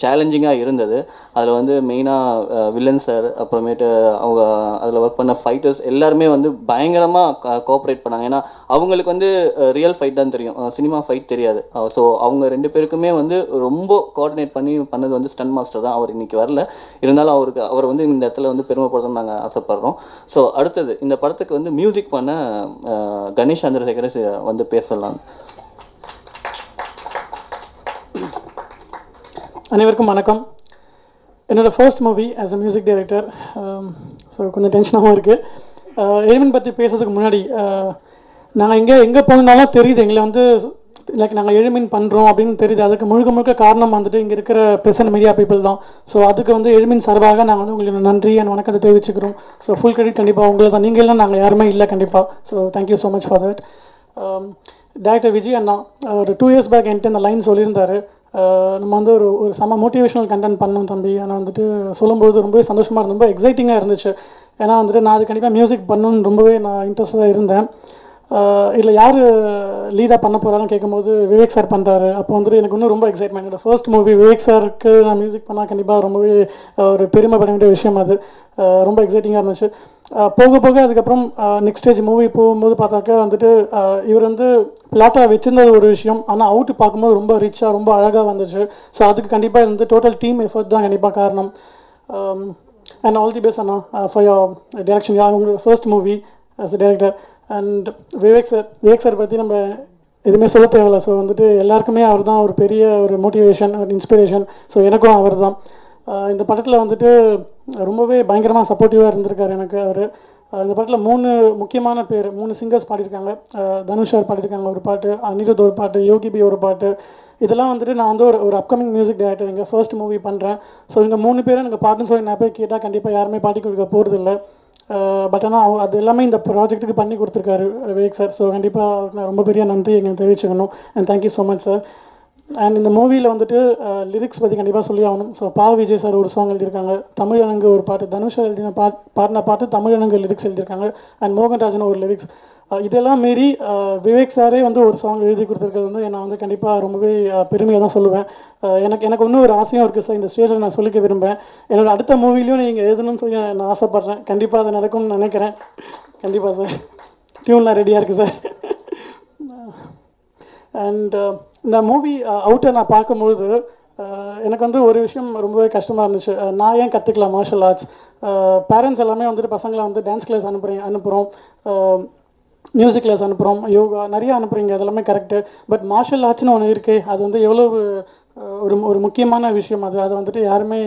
சேலஞ்சிங்காக இருந்தது. அதில் வந்து மெயினாக வில்லன் சார், அப்புறமேட்டு அவங்க அதில் ஒர்க் பண்ண ஃபைட்டர்ஸ் எல்லாருமே வந்து பயங்கரமாக கோஆப்ரேட் பண்ணாங்க. ஏன்னா அவங்களுக்கு வந்து ரியல் ஃபைட் தான் தெரியும், சினிமா ஃபைட் தெரியாது. ஸோ அவங்க 2 பேருக்குமே வந்து ரொம்ப கோஆர்டினேட் பண்ணி பண்ணது வந்து ஸ்டன் மாஸ்டர் தான். அவர் இன்றைக்கி வரல, இருந்தாலும் அவர் வந்து இந்த இடத்துல வந்து பெருமைப்படுத்தணும்னு நாங்கள் ஆசைப்பட்றோம். ஸோ அடுத்தது இந்த படத்துக்கு வந்து மியூசிக் பண்ண கணேஷ் சந்திரசேகர் வந்து பேசலாம். அனைவருக்கும் வணக்கம். என்னோடய ஃபர்ஸ்ட் மூவி ஆஸ் அ மியூசிக் டைரக்டர். ஸோ கொஞ்சம் டென்ஷனாகவும் இருக்குது. எலிமெண்ட் பற்றி பேசுறதுக்கு முன்னாடி நாங்கள் எங்கே போனாலும் தெரியுது எங்களை வந்து லைக் நாங்கள் எழுமின் பண்ணுறோம் அப்படின்னு தெரியுது. அதுக்கு முழுக்க காரணம் வந்துட்டு இங்கே இருக்கிற ப்ரெசன்ட் மீடியா பீப்புள் தான். ஸோ அதுக்கு வந்து எழுமின் சார்பாக நாங்கள் வந்து உங்களுக்கு நன்றி அண்ட் வணக்கத்தை தெரிவிச்சுக்கிறோம். ஸோ ஃபுல் கிரெடிட் கண்டிப்பாக உங்களை தான். நீங்கள் எல்லாம் நாங்கள் யாருமே இல்லை கண்டிப்பாக. So thank you so much for that. Director Vijay அண்ணா ஒரு 2 years பேக் என்கிட்ட இந்த லைன் சொல்லியிருந்தார். நம்ம வந்து ஒரு செம்ம மோட்டிவேஷனல் கண்டென்ட் பண்ணோம் தம்பி. ஆனால் வந்துட்டு சொல்லும்போது ரொம்பவே சந்தோஷமாக இருந்தது, ரொம்ப எக்ஸைட்டிங்காக இருந்துச்சு. ஏன்னா வந்துட்டு நான் அது கண்டிப்பாக மியூசிக் பண்ணணுன்னு ரொம்பவே நான் இன்ட்ரெஸ்டாக இருந்தேன். இதில் யார் லீடாக பண்ண போகிறான்னு கேட்கும்போது விவேக் சார் பண்ணுறாரு. அப்போ வந்துட்டு எனக்கு இன்னும் ரொம்ப எக்ஸைட்மெண்ட். என்னோட ஃபர்ஸ்ட் மூவி விவேக் சாருக்கு நான் மியூசிக் பண்ணால் கண்டிப்பாக ரொம்பவே ஒரு பெருமைப்பட வேண்டிய விஷயம். அது ரொம்ப எக்ஸைட்டிங்காக இருந்துச்சு. போக அதுக்கப்புறம் நெக்ஸ்ட் ஸ்டேஜ் மூவி போகும்போது பார்த்தாக்கா வந்துட்டு இவர் வந்து பிளாட்டாக வச்சுருந்தது ஒரு விஷயம், ஆனால் அவுட்டு பார்க்கும்போது ரொம்ப ரிச்சாக ரொம்ப அழகாக வந்துச்சு. ஸோ அதுக்கு கண்டிப்பாக வந்து டோட்டல் டீம் எஃபர்ட் தான் கண்டிப்பாக காரணம். அண்ட் ஆல் தி பெஸ்ட் அண்ணா ஃபார் யோர் டைரக்ஷன். உங்களோட first movie as a director. And Vivek sir பற்றி நம்ம எதுவுமே சொல்ல தேவையில்லை. ஸோ வந்துட்டு எல்லாருக்குமே அவர் தான் ஒரு பெரிய ஒரு மோட்டிவேஷன், ஒரு இன்ஸ்பிரேஷன். ஸோ எனக்கும் அவர் தான். இந்த படத்தில் வந்துட்டு ரொம்பவே பயங்கரமாக சப்போர்ட்டிவாக இருந்திருக்கார் எனக்கு அவர். இந்த படத்தில் 3 முக்கியமான பேர், 3 சிங்கர்ஸ் பாடியிருக்காங்க. தனுஷ் சார் பாடியிருக்காங்க ஒரு பாட்டு, அனிருத் ஒரு பாட்டு, யோகி பி ஒரு பாட்டு. இதெல்லாம் வந்துட்டு நான் வந்து ஒரு அப்கமிங் மியூசிக் டைரக்டர், எங்கள் ஃபர்ஸ்ட் மூவி பண்ணுறேன். ஸோ இந்த 3 பேரும் எனக்கு பாட்டுன்னு சொல்லி நான் போய் கேட்டால் கண்டிப்பாக யாருமே பாட்டி கொடுக்க போகிறது இல்லை. பட் ஆனால் அது எல்லாமே இந்த ப்ராஜெக்ட்டுக்கு பண்ணி கொடுத்துருக்காரு விவேக் சார். ஸோ கண்டிப்பாக நான் ரொம்ப பெரிய நன்றி எங்களை தெரிவிச்சுக்கணும். And thank you so much sir. And இந்த மூவியில் வந்துட்டு லிரிக்ஸ் பற்றி கண்டிப்பாக சொல்லி ஆகணும். ஸோ விஜய் சார் ஒரு சாங் எழுதியிருக்காங்க, தமிழனங்கு ஒரு பாட்டு, தனுஷ் எழுதின பாடின பாட்டு தமிழனங்கு லிரிக்ஸ் எழுதியிருக்காங்க, அண்ட் மோகன்ராஜன் ஒரு லிரிக்ஸ். இதெல்லாம் மீறி விவேக் சாரே வந்து ஒரு சாங் எழுதி கொடுத்துருக்கிறது வந்து நான் வந்து கண்டிப்பாக ரொம்பவே பெருமையாக தான் சொல்லுவேன். எனக்கு இன்னும் ஒரு ஆசையும் இருக்குது சார், இந்த ஸ்டேஜில் நான் சொல்லிக்க விரும்புகிறேன். என்னோடய அடுத்த மூவிலையும் நீங்கள் எழுதணும்னு சொல்லி நான் ஆசைப்பட்றேன். கண்டிப்பாக அது நடக்கும்னு நினைக்கிறேன். கண்டிப்பாக சார். டியூன்லாம் ரெடியாக இருக்குது சார். அண்ட் இந்த மூவி அவுட்டை நான் பார்க்கும்போது எனக்கு வந்து ஒரு விஷயம் ரொம்பவே கஷ்டமாக இருந்துச்சு. நான் ஏன் கற்றுக்கலாம் மார்ஷல் ஆர்ட்ஸ்? பேரண்ட்ஸ் எல்லாமே வந்துட்டு பசங்களை வந்து டான்ஸ் கிளாஸ் அனுப்புகிறோம், மியூசிக் கிளாஸ் அனுப்புகிறோம், யோகா நிறையா அனுப்புகிறீங்க, அதெல்லாமே கரெக்டு. பட் மார்ஷல் ஆர்ட்ஸ்னு ஒன்று இருக்கே, அது வந்து எவ்வளோ ஒரு முக்கியமான விஷயம். அதை வந்துட்டு யாருமே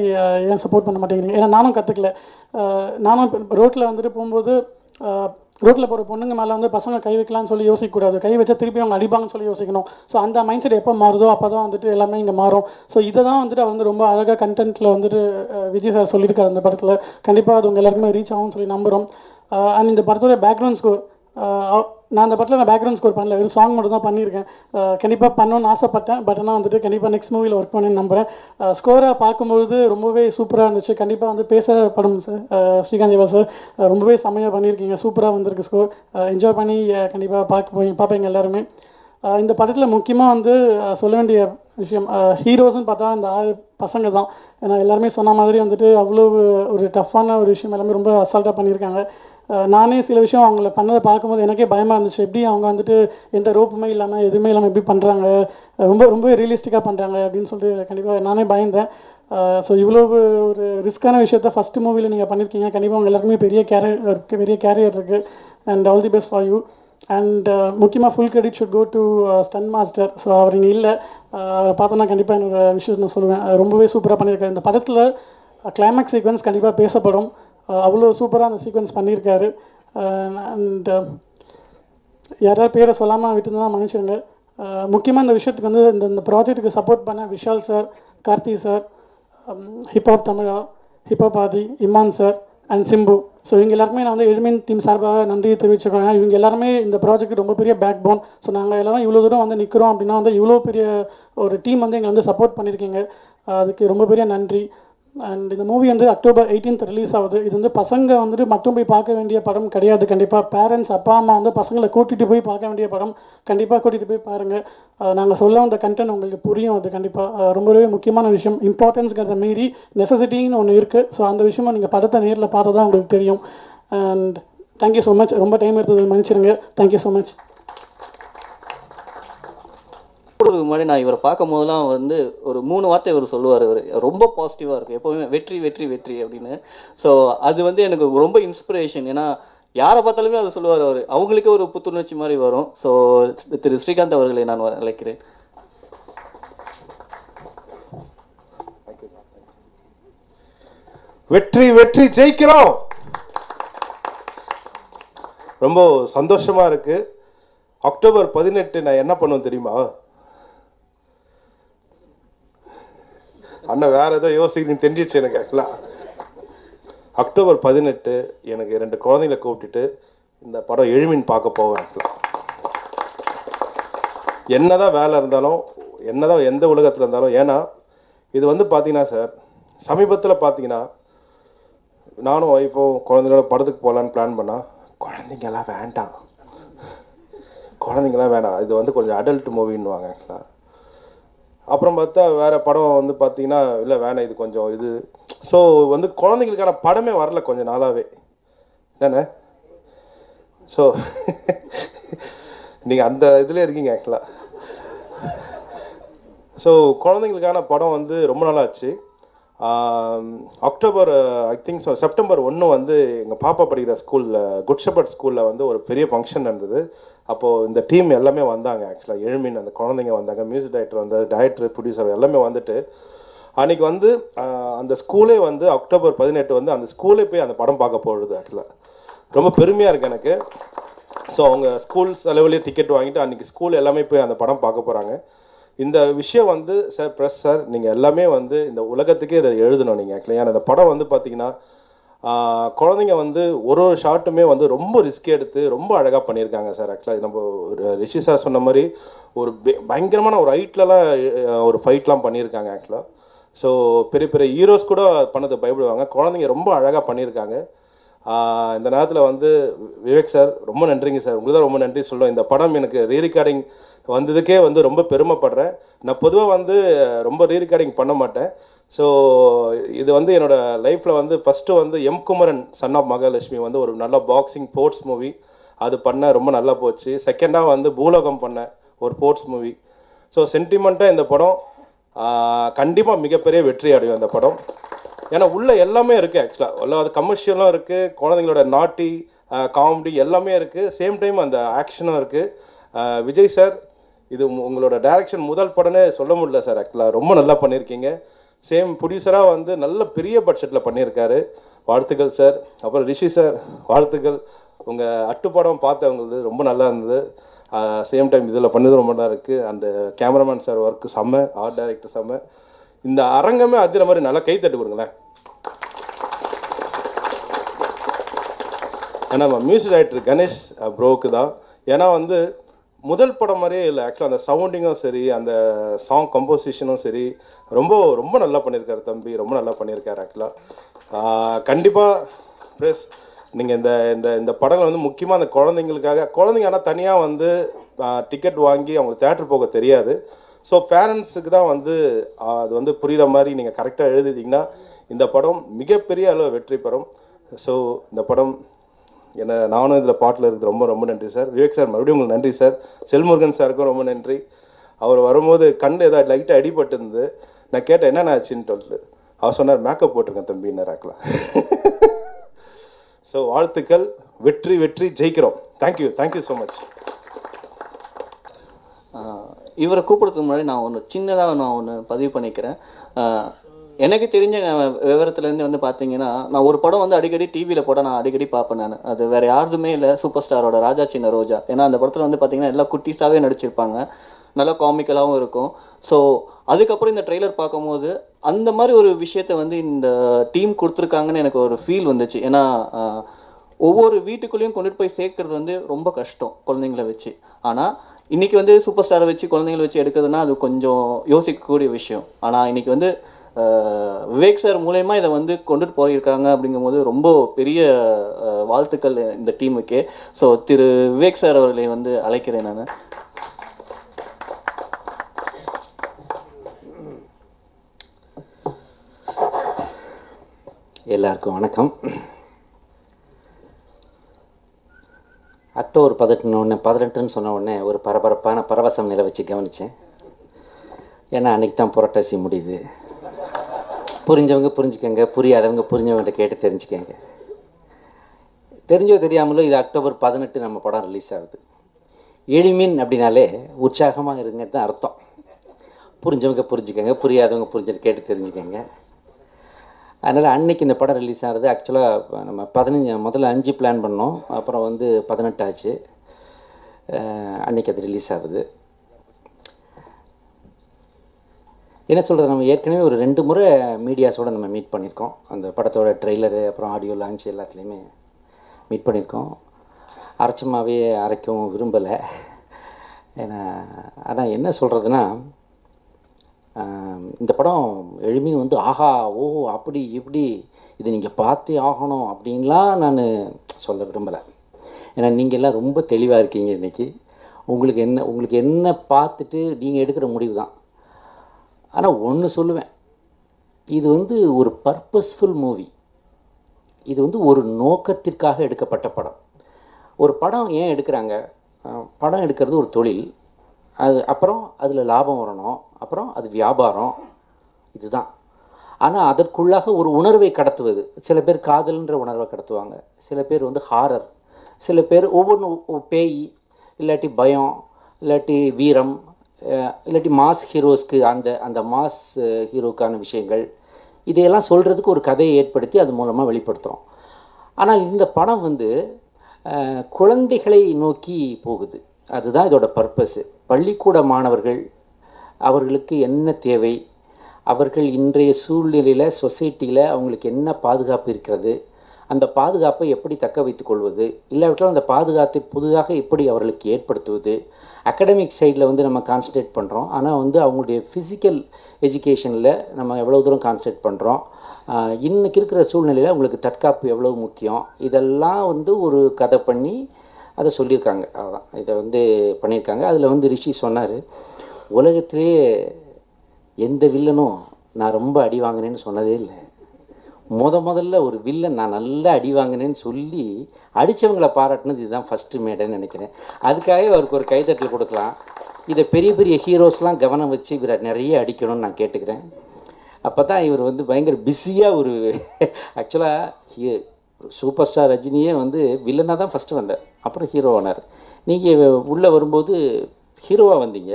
ஏன் சப்போர்ட் பண்ண மாட்டேங்கிறீங்க? ஏன்னா நானும் கற்றுக்கல. நானும் ரோட்டில் வந்துட்டு போகும்போது ரோட்டில் போகிற பொண்ணுங்க மேலே வந்து பசங்க கை வைக்கலாம்னு சொல்லி யோசிக்கக்கூடாது, கை வச்சா திருப்பி அவங்க அடிப்பாங்கன்னு சொல்லி யோசிக்கணும். ஸோ அந்த மைண்ட் செட் எப்போ மாறுதோ அப்போ தான் வந்துட்டு எல்லாமே இங்கே மாறும். ஸோ இதை தான் வந்துட்டு அவர் வந்து ரொம்ப அழகாக கண்டென்ட்டில் வந்துட்டு விஜய் சார் சொல்லியிருக்காரு அந்த படத்தில். கண்டிப்பாக அது உங்கள் எல்லாருக்குமே ரீச் ஆகும்னு சொல்லி நம்புகிறோம். அண்ட் இந்த படத்தோட பேக்ரவுண்ட் ஸ்கோர், நான் அந்த படத்தில் பேக்ரவுண்ட் ஸ்கோர் பண்ணல, வெறும் சாங் மட்டும் தான் பண்ணியிருக்கேன். கண்டிப்பாக பண்ணணும்னு ஆசைப்பட்டேன், பட் ஆனால் வந்துட்டு கண்டிப்பாக நெக்ஸ்ட் மூவியில் ஒர்க் பண்ணேன்னு நம்புகிறேன். ஸ்கோரை பார்க்கும்பொழுது ரொம்பவே சூப்பராக இருந்துச்சு. கண்டிப்பாக வந்து பேசப்படும் சார், ஸ்ரீகாந்த் தேவா சார் ரொம்பவே செம்மையாக பண்ணியிருக்கீங்க, சூப்பராக வந்திருக்கு ஸ்கோர். என்ஜாய் பண்ணி கண்டிப்பாக பார்ப்பீங்க எல்லாருமே. இந்த படத்தில் முக்கியமாக வந்து சொல்ல வேண்டிய விஷயம், ஹீரோஸ்ன்னு பார்த்தா இந்த 6 பசங்க தான். ஏன்னா எல்லாருமே சொன்ன மாதிரி வந்துட்டு அவ்வளோ ஒரு டஃப்பான ஒரு விஷயம் எல்லாமே ரொம்ப அசால்ட்டாக பண்ணியிருக்காங்க. நானே சில விஷயம் அவங்கள பண்ணதை பார்க்கும்போது எனக்கே பயமாக இருந்துச்சு, எப்படி அவங்க வந்துட்டு எந்த ரோப்புமே இல்லாமல் எதுவுமே இல்லாமல் எப்படி பண்ணுறாங்க, ரொம்ப ரியலிஸ்டிக்காக பண்ணுறாங்க அப்படின்னு சொல்லிட்டு கண்டிப்பாக நானே பயந்தேன். ஸோ இவ்வளோ ஒரு ரிஸ்க்கான விஷயத்த ஃபஸ்ட்டு மூவியில் நீங்கள் பண்ணியிருக்கீங்க. கண்டிப்பாக அவங்க எல்லாருக்குமே பெரிய கேரியர் இருக்குது. And all the best for you. And முக்கியமாக full credit should go to stunt master. So அவர் இங்கே இல்லை, அவரை பார்த்தோன்னா கண்டிப்பாக என்னோட விஷயத்தை நான் சொல்லுவேன். ரொம்பவே சூப்பராக பண்ணியிருக்காரு. இந்த படத்தில் கிளைமேக்ஸ் சீக்வன்ஸ் கண்டிப்பாக பேசப்படும், அவ்வளோ சூப்பராக அந்த சீக்வன்ஸ் பண்ணியிருக்காரு. அண்ட் யாராவது பேரை சொல்லாமல் விட்டுருந்தா மன்னிச்சிடுங்க. முக்கியமாக இந்த விஷயத்துக்கு வந்து இந்த ப்ராஜெக்ட்டுக்கு சப்போர்ட் பண்ண Vishal sir, Karthi sir, hip hop Tamizha, hip hop Aadhi, Imman sir and Simbu. So இவங்க எல்லாருமே நான் வந்து எழுமின் டீம் சார்பாக நன்றி தெரிவிச்சுக்கிறேன். இவங்க எல்லாருமே இந்த ப்ராஜெக்ட் ரொம்ப பெரிய பேக் போன். ஸோ நாங்கள் எல்லோரும் இவ்வளோ தூரம் வந்து நிற்கிறோம் அப்படின்னா வந்து இவ்வளோ பெரிய ஒரு டீம் வந்து எங்களை வந்து சப்போர்ட் பண்ணியிருக்கீங்க, அதுக்கு ரொம்ப பெரிய நன்றி. அண்ட் இந்த மூவி வந்து அக்டோபர் 18th ரிலீஸ் ஆகுது. இது வந்து பசங்க வந்துட்டு மட்டும் போய் பார்க்க வேண்டிய படம் கிடையாது. கண்டிப்பாக பேரண்ட்ஸ், அப்பா அம்மா வந்து பசங்களை கூட்டிகிட்டு போய் பார்க்க வேண்டிய படம். கண்டிப்பாக கூட்டிகிட்டு போய் பாருங்கள். நாங்கள் சொல்ல வந்த கண்டென்ட் உங்களுக்கு புரியும். அது கண்டிப்பாக ரொம்பவே முக்கியமான விஷயம். இம்பார்ட்டன்ஸ்ங்கிறத மீறி நெசசிட்டின்னு ஒன்று இருக்குது. ஸோ அந்த விஷயமும் நீங்கள் படத்தை நேரில் பார்த்தா தான் உங்களுக்கு தெரியும். And thank you so much. ரொம்ப டைம் எடுத்தது மன்னிச்சிருங்க. Thank you so much. முன்னாடி நான் இவரை பார்க்கும் போதெல்லாம் வந்து ஒரு 3 வார்த்தை இவர் சொல்லுவார். இவர் ரொம்ப பாசிட்டிவாக இருக்குது எப்போவுமே, வெற்றி வெற்றி வெற்றி அப்படின்னு. ஸோ அது வந்து எனக்கு ரொம்ப இன்ஸ்பிரேஷன். ஏன்னா யாரை பார்த்தாலுமே அதை சொல்லுவார் அவர். அவங்களுக்கே ஒரு புத்துணர்ச்சி மாதிரி வரும். ஸோ திரு ஸ்ரீகாந்த் அவர்களை நான் அழைக்கிறேன். வெற்றி வெற்றி ஜெயிக்கிறோம். ரொம்ப சந்தோஷமா இருக்கு. அக்டோபர் 18 நான் என்ன பண்ணுவேன் தெரியுமா? அண்ணா வேற ஏதோ யோசிக்கிறீங்க தெரிஞ்சிடுச்சு எனக்கு. ஆக்சுவலாக அக்டோபர் 18 எனக்கு 2 குழந்தைங்களை கூப்பிட்டுட்டு இந்த படம் எழுமின் பார்க்க போவேன். என்னதான் வேலை இருந்தாலும், என்னதான் எந்த உலகத்தில் இருந்தாலும், ஏன்னா இது வந்து பார்த்தீங்கன்னா சார், சமீபத்தில் பார்த்தீங்கன்னா நானும் ஒய்ஃபும் குழந்தைங்களோட படத்துக்கு போகலான்னு பிளான் பண்ணால், குழந்தைங்களாம் வேண்டாம், இது வந்து கொஞ்சம் அடல்ட் மூவின்னுவாங்க. ஆக்சுவலாக அப்புறம் பார்த்தா வேறு படம் வந்து பார்த்தீங்கன்னா இல்லை வேணாம், இது கொஞ்சம் இது. ஸோ வந்து குழந்தைங்களுக்கான படமே வரல கொஞ்ச நாளாகவே. என்னண்ணே? ஸோ நீங்கள் அந்த இதில் இருக்கீங்க ஆக்சுவலாக. ஸோ குழந்தைங்களுக்கான படம் வந்து ரொம்ப நாளாச்சு. October I think so September 1 வந்து எங்கள் பாப்பா படிக்கிற ஸ்கூலில், குட் ஷெப்பர்ட் ஸ்கூலில் வந்து ஒரு பெரிய ஃபங்க்ஷன் நடந்தது. அப்போது இந்த டீம் எல்லாமே வந்தாங்க. ஆக்சுவலாக எழுமின் அந்த குழந்தைங்க வந்தாங்க, மியூசிக் டைரக்டர் வந்தார், டைரக்டர், ப்ரொடியூசர் எல்லாமே வந்துட்டு அன்றைக்கி வந்து அந்த ஸ்கூலே வந்து அக்டோபர் 18 வந்து அந்த ஸ்கூலே போய் அந்த படம் பார்க்க போகிறது. ஆக்சுவலாக ரொம்ப பெருமையாக இருக்குது எனக்கு. ஸோ அவங்க ஸ்கூல் செலவுலேயே டிக்கெட் வாங்கிட்டு அன்றைக்கி ஸ்கூல் எல்லாமே போய் அந்த படம் பார்க்க போகிறாங்க. இந்த விஷயம் வந்து சார், ப்ரெஸ் சார், நீங்கள் எல்லாமே வந்து இந்த உலகத்துக்கே இதை எழுதணும் நீங்கள். ஆக்சுவலாக ஏன்னா இந்த படம் வந்து பார்த்தீங்கன்னா குழந்தைங்க வந்து ஒரு ஷார்ட்டுமே வந்து ரொம்ப ரிஸ்க் எடுத்து ரொம்ப அழகாக பண்ணியிருக்காங்க சார். ஆக்சுவலாக நம்ம ரிஷி சார் சொன்ன மாதிரி ஒரு பயங்கரமான ஒரு ஹைட்லலாம் ஒரு ஃபைட்லாம் பண்ணியிருக்காங்க. ஆக்சுவலாக ஸோ பெரிய பெரிய ஹீரோஸ் கூட பண்ணதை பயப்படுவாங்க. குழந்தைங்க ரொம்ப அழகாக பண்ணியிருக்காங்க. இந்த நேரத்தில் வந்து விவேக் சார் ரொம்ப நன்றிங்க சார், உங்களுக்கு தான் ரொம்ப நன்றி சொல்லுவேன். இந்த படம் எனக்கு ரீரெக்கார்டிங் வந்ததுக்கே வந்து ரொம்ப பெருமைப்படுறேன். நான் பொதுவாக வந்து ரொம்ப ரீரெக்கார்டிங் பண்ண மாட்டேன். ஸோ இது வந்து என்னோடய லைஃப்பில் வந்து ஃபஸ்ட்டு வந்து M Kumaran son of Mahalakshmi வந்து ஒரு நல்ல பாக்ஸிங் ஸ்போர்ட்ஸ் மூவி, அது பண்ண ரொம்ப நல்லா போச்சு. செகண்டாக வந்து பூலோகம் பண்ண ஒரு ஸ்போர்ட்ஸ் மூவி. ஸோ சென்டிமெண்ட்டாக இந்த படம் கண்டிப்பாக மிகப்பெரிய வெற்றி அடையும் இந்த படம். ஏன்னா உள்ளே எல்லாமே இருக்குது. ஆக்சுவலாக அது கமர்ஷியலும் இருக்குது, குழந்தைங்களோட நாட்டி காமெடி எல்லாமே இருக்குது, சேம் டைம் அந்த ஆக்ஷனும் இருக்குது. விஜய் சார், இது உங்களோட டைரக்ஷன் முதல் படமே சொல்ல முடியல சார். ஆக்சுவலாக ரொம்ப நல்லா பண்ணியிருக்கீங்க. சேம் ப்ரொடியூசராக வந்து நல்ல பெரிய பட்ஜெட்டில் பண்ணியிருக்காரு. வாழ்த்துக்கள் சார். அப்புறம் ரிஷி சார் வாழ்த்துக்கள். உங்கள் அட்டுப்படம் பார்த்தவங்களுக்கு ரொம்ப நல்லா இருந்தது. சேம் டைம் இதில் பண்ணது ரொம்ப நல்லா இருக்குது. அந்த கேமராமேன் சார் ஒர்க்கு செம்ம, ஆர்ட் டைரக்டர் செம்ம. இந்த அரங்கமே அதிர மாதிரி நல்லா கைத்தட்டு கொடுங்களேன். ஏன்னா மியூசிக் டைரக்டர் கணேஷ் ப்ரோவுக்கு தான். ஏன்னா வந்து முதல் படம் மாதிரியே இல்லை. ஆக்சுவலாக அந்த சவுண்டிங்கும் சரி, அந்த சாங் கம்போசிஷனும் சரி, ரொம்ப ரொம்ப நல்லா பண்ணியிருக்காரு தம்பி, ரொம்ப நல்லா பண்ணியிருக்காரு. ஆக்சுவலாக கண்டிப்பாக ப்ளஸ் நீங்கள் இந்த இந்த இந்த படங்கள் வந்து முக்கியமாக அந்த குழந்தைங்க ஆனால் தனியாக வந்து டிக்கெட் வாங்கி அவங்க தேட்டர் போக தெரியாது. ஸோ பேரண்ட்ஸுக்கு தான் வந்து அது வந்து புரிகிற மாதிரி நீங்கள் கரெக்டாக எழுதிட்டிங்கன்னா இந்த படம் மிகப்பெரிய அளவு வெற்றி பெறும். ஸோ இந்த படம் நானும் இதில் பாட்டில் இருக்குது. ரொம்ப ரொம்ப நன்றி சார். விவேக் சார் மறுபடியும் உங்களுக்கு நன்றி சார். செல்முருகன் சாருக்கும் ரொம்ப நன்றி. அவர் வரும்போது கண் ஏதாவது லைட்டாக அடிபட்டு இருந்து நான் கேட்டேன் என்னென்ன ஆச்சுன்னு சொல்லிட்டு அவர் சொன்னார் மேக்கப் போட்டிருக்கேன் தம்பின்னு ராக்கலாம். ஸோ வாழ்த்துக்கள். வெற்றி வெற்றி ஜெயிக்கிறோம். Thank you so much. இவரை கூப்பிடுறதுக்கு முன்னாடி நான் சின்னதாக பதிவு பண்ணிக்கிறேன். எனக்கு தெரிஞ்ச விவரத்துலேருந்து வந்து பார்த்தீங்கன்னா, நான் ஒரு படம் வந்து அடிக்கடி டிவியில் போட நான் அடிக்கடி பார்ப்பேன். நான் அது வேறு யாருதுமே இல்லை, சூப்பர் ஸ்டாரோட ராஜா சின்ன ரோஜா. ஏன்னா அந்த படத்தில் வந்து பார்த்தீங்கன்னா எல்லாம் குட்டீஸாகவே நடிச்சிருப்பாங்க, நல்லா காமிக்கலாகவும் இருக்கும். ஸோ அதுக்கப்புறம் இந்த ட்ரெய்லர் பார்க்கும்போது அந்த மாதிரி ஒரு விஷயத்தை வந்து இந்த டீம் கொடுத்துருக்காங்கன்னு எனக்கு ஒரு ஃபீல் வந்துச்சு. ஏன்னா ஒவ்வொரு வீட்டுக்குள்ளேயும் கொண்டுட்டு போய் சேர்க்கறது வந்து ரொம்ப கஷ்டம் குழந்தைங்கள வச்சு. ஆனால் இன்றைக்கி வந்து சூப்பர் ஸ்டாரை வச்சு குழந்தைங்கள வச்சு எடுக்கிறதுனா அது கொஞ்சம் யோசிக்கக்கூடிய விஷயம். ஆனால் இன்றைக்கி வந்து விவேக் சார் மூலயமா இதை வந்து கொண்டுட்டு போயிருக்காங்க அப்படிங்கும்போது ரொம்ப பெரிய வாழ்த்துக்கள் இந்த டீமுக்கே. ஸோ திரு விவேக் சார் அவர்களை வந்து அழைக்கிறேன் நான். எல்லாருக்கும் வணக்கம். அக்டோபர் 18ன்னு சொன்ன உடனே ஒரு பரபரப்பான பரவசம் நிலை வச்சு கவனித்தேன். ஏன்னா அன்றைக்கி தான் புரட்டாசி முடியுது. புரிஞ்சவங்க புரிஞ்சுக்கங்க, புரியாதவங்க புரிஞ்சவங்கள்ட்ட கேட்டு தெரிஞ்சுக்கங்க. தெரிஞ்சோ தெரியாமலோ இது அக்டோபர் 18 நம்ம படம் ரிலீஸ் ஆகுது. எளிமின் அப்படின்னாலே உற்சாகமாக இருங்க தான் அர்த்தம். புரிஞ்சவங்க புரிஞ்சுக்கங்க, புரியாதவங்க புரிஞ்சுட்டு கேட்டு தெரிஞ்சுக்கங்க. அதனால் அன்றைக்கி இந்த படம் ரிலீஸ் ஆகிறது. ஆக்சுவலாக நம்ம 15 முதல்ல 5 பிளான் பண்ணோம், அப்புறம் வந்து 18 ஆச்சு. அன்றைக்கி அது ரிலீஸ் ஆகுது. என்ன சொல்கிறது, நம்ம ஏற்கனவே ஒரு 2 முறை மீடியாஸோடு நம்ம மீட் பண்ணியிருக்கோம். அந்த படத்தோட ட்ரெய்லரு அப்புறம் ஆடியோ லான்ச் எல்லாத்துலேயுமே மீட் பண்ணியிருக்கோம். அரைச்சமாகவே அரைக்கவும் விரும்பலை. ஏன்னா அதான் என்ன சொல்கிறதுனா, இந்த படம் எளிமையும் வந்து ஆஹா ஓ அப்படி இப்படி இது நீங்கள் பார்த்தே ஆகணும் அப்படின்லாம் நான் சொல்ல விரும்பலை. ஏன்னா நீங்கள் எல்லாம் ரொம்ப தெளிவாக இருக்கீங்க இன்றைக்கி. உங்களுக்கு என்ன பார்த்துட்டு நீங்கள் எடுக்கிற முடிவு தான். ஆனால் ஒன்று சொல்லுவேன், இது வந்து ஒரு பர்பஸ்ஃபுல் மூவி. இது வந்து ஒரு நோக்கத்திற்காக எடுக்கப்பட்ட படம். ஒரு படம் ஏன் எடுக்கிறாங்க? படம் எடுக்கிறது ஒரு தொழில். அப்புறம் அதில் லாபம் வரணும், அப்புறம் அது வியாபாரம், இதுதான். ஆனால் அதற்குள்ளாக ஒரு உணர்வை கடத்துவது. சில பேர் காதல்ன்ற உணர்வை கடத்துவாங்க, சில பேர் வந்து ஹாரர், சில பேர் ஒவ்வொன்று பேய், இல்லாட்டி பயம், இல்லாட்டி வீரம், இல்லாட்டி மாஸ் ஹீரோஸ்க்கு அந்த மாஸ் ஹீரோக்கான விஷயங்கள், இதையெல்லாம் சொல்கிறதுக்கு ஒரு கதையை ஏற்படுத்தி அது மூலமாக வெளிப்படுத்துகிறோம். ஆனால் இந்த படம் வந்து குழந்தைகளை நோக்கி போகுது. அதுதான் இதோட பர்பஸ்ஸு. பள்ளிக்கூட மாணவர்கள், அவர்களுக்கு என்ன தேவை, அவர்கள் இன்றைய சூழ்நிலையில் சொசைட்டியில் அவங்களுக்கு என்ன பாதுகாப்பு இருக்கிறது, அந்த பாதுகாப்பை எப்படி தக்க வைத்துக் கொள்வது, இல்லாவிட்டால் அந்த பாதுகாப்பை புதிதாக எப்படி அவர்களுக்கு ஏற்படுத்துவது. அகடமிக் சைடில் வந்து நம்ம கான்சன்ட்ரேட் பண்ணுறோம், ஆனால் வந்து அவங்களுடைய ஃபிசிக்கல் எஜுகேஷனில் நம்ம எவ்வளோ தூரம் கான்சன்ட்ரேட் பண்ணுறோம், இன்றைக்கி இருக்கிற சூழ்நிலையில் அவங்களுக்கு தற்காப்பு எவ்வளோ முக்கியம், இதெல்லாம் வந்து ஒரு கதை பண்ணி அதை சொல்லியிருக்காங்க. அதுதான் இதை வந்து பண்ணியிருக்காங்க. அதில் வந்து ரிஷி சொன்னார், உலகத்திலே எந்த வில்லனும் நான் ரொம்ப அடி வாங்கினேன்னு சொன்னதே இல்லை. முதல்ல ஒரு வில்லன் நான் நல்லா அடி வாங்கினேன்னு சொல்லி அடித்தவங்களை பாராட்டினது இதுதான் ஃபஸ்ட்டு மேடைன்னு நினைக்கிறேன். அதுக்காகவே அவருக்கு ஒரு கைதட்டல் கொடுக்கலாம். இதை பெரிய பெரிய ஹீரோஸ்லாம் கவனம் வச்சு இவரை நிறைய அடிக்கணும்னு நான் கேட்டுக்கிறேன். அப்போ தான் இவர் வந்து பயங்கர பிஸியாக ஒரு ஆக்சுவலாக சூப்பர் ஸ்டார் ரஜினியே வந்து வில்லனாக தான் ஃபஸ்ட்டு வந்தார், அப்புறம் ஹீரோ ஆனார். நீங்கள் உள்ளே வரும்போது ஹீரோவாக வந்தீங்க,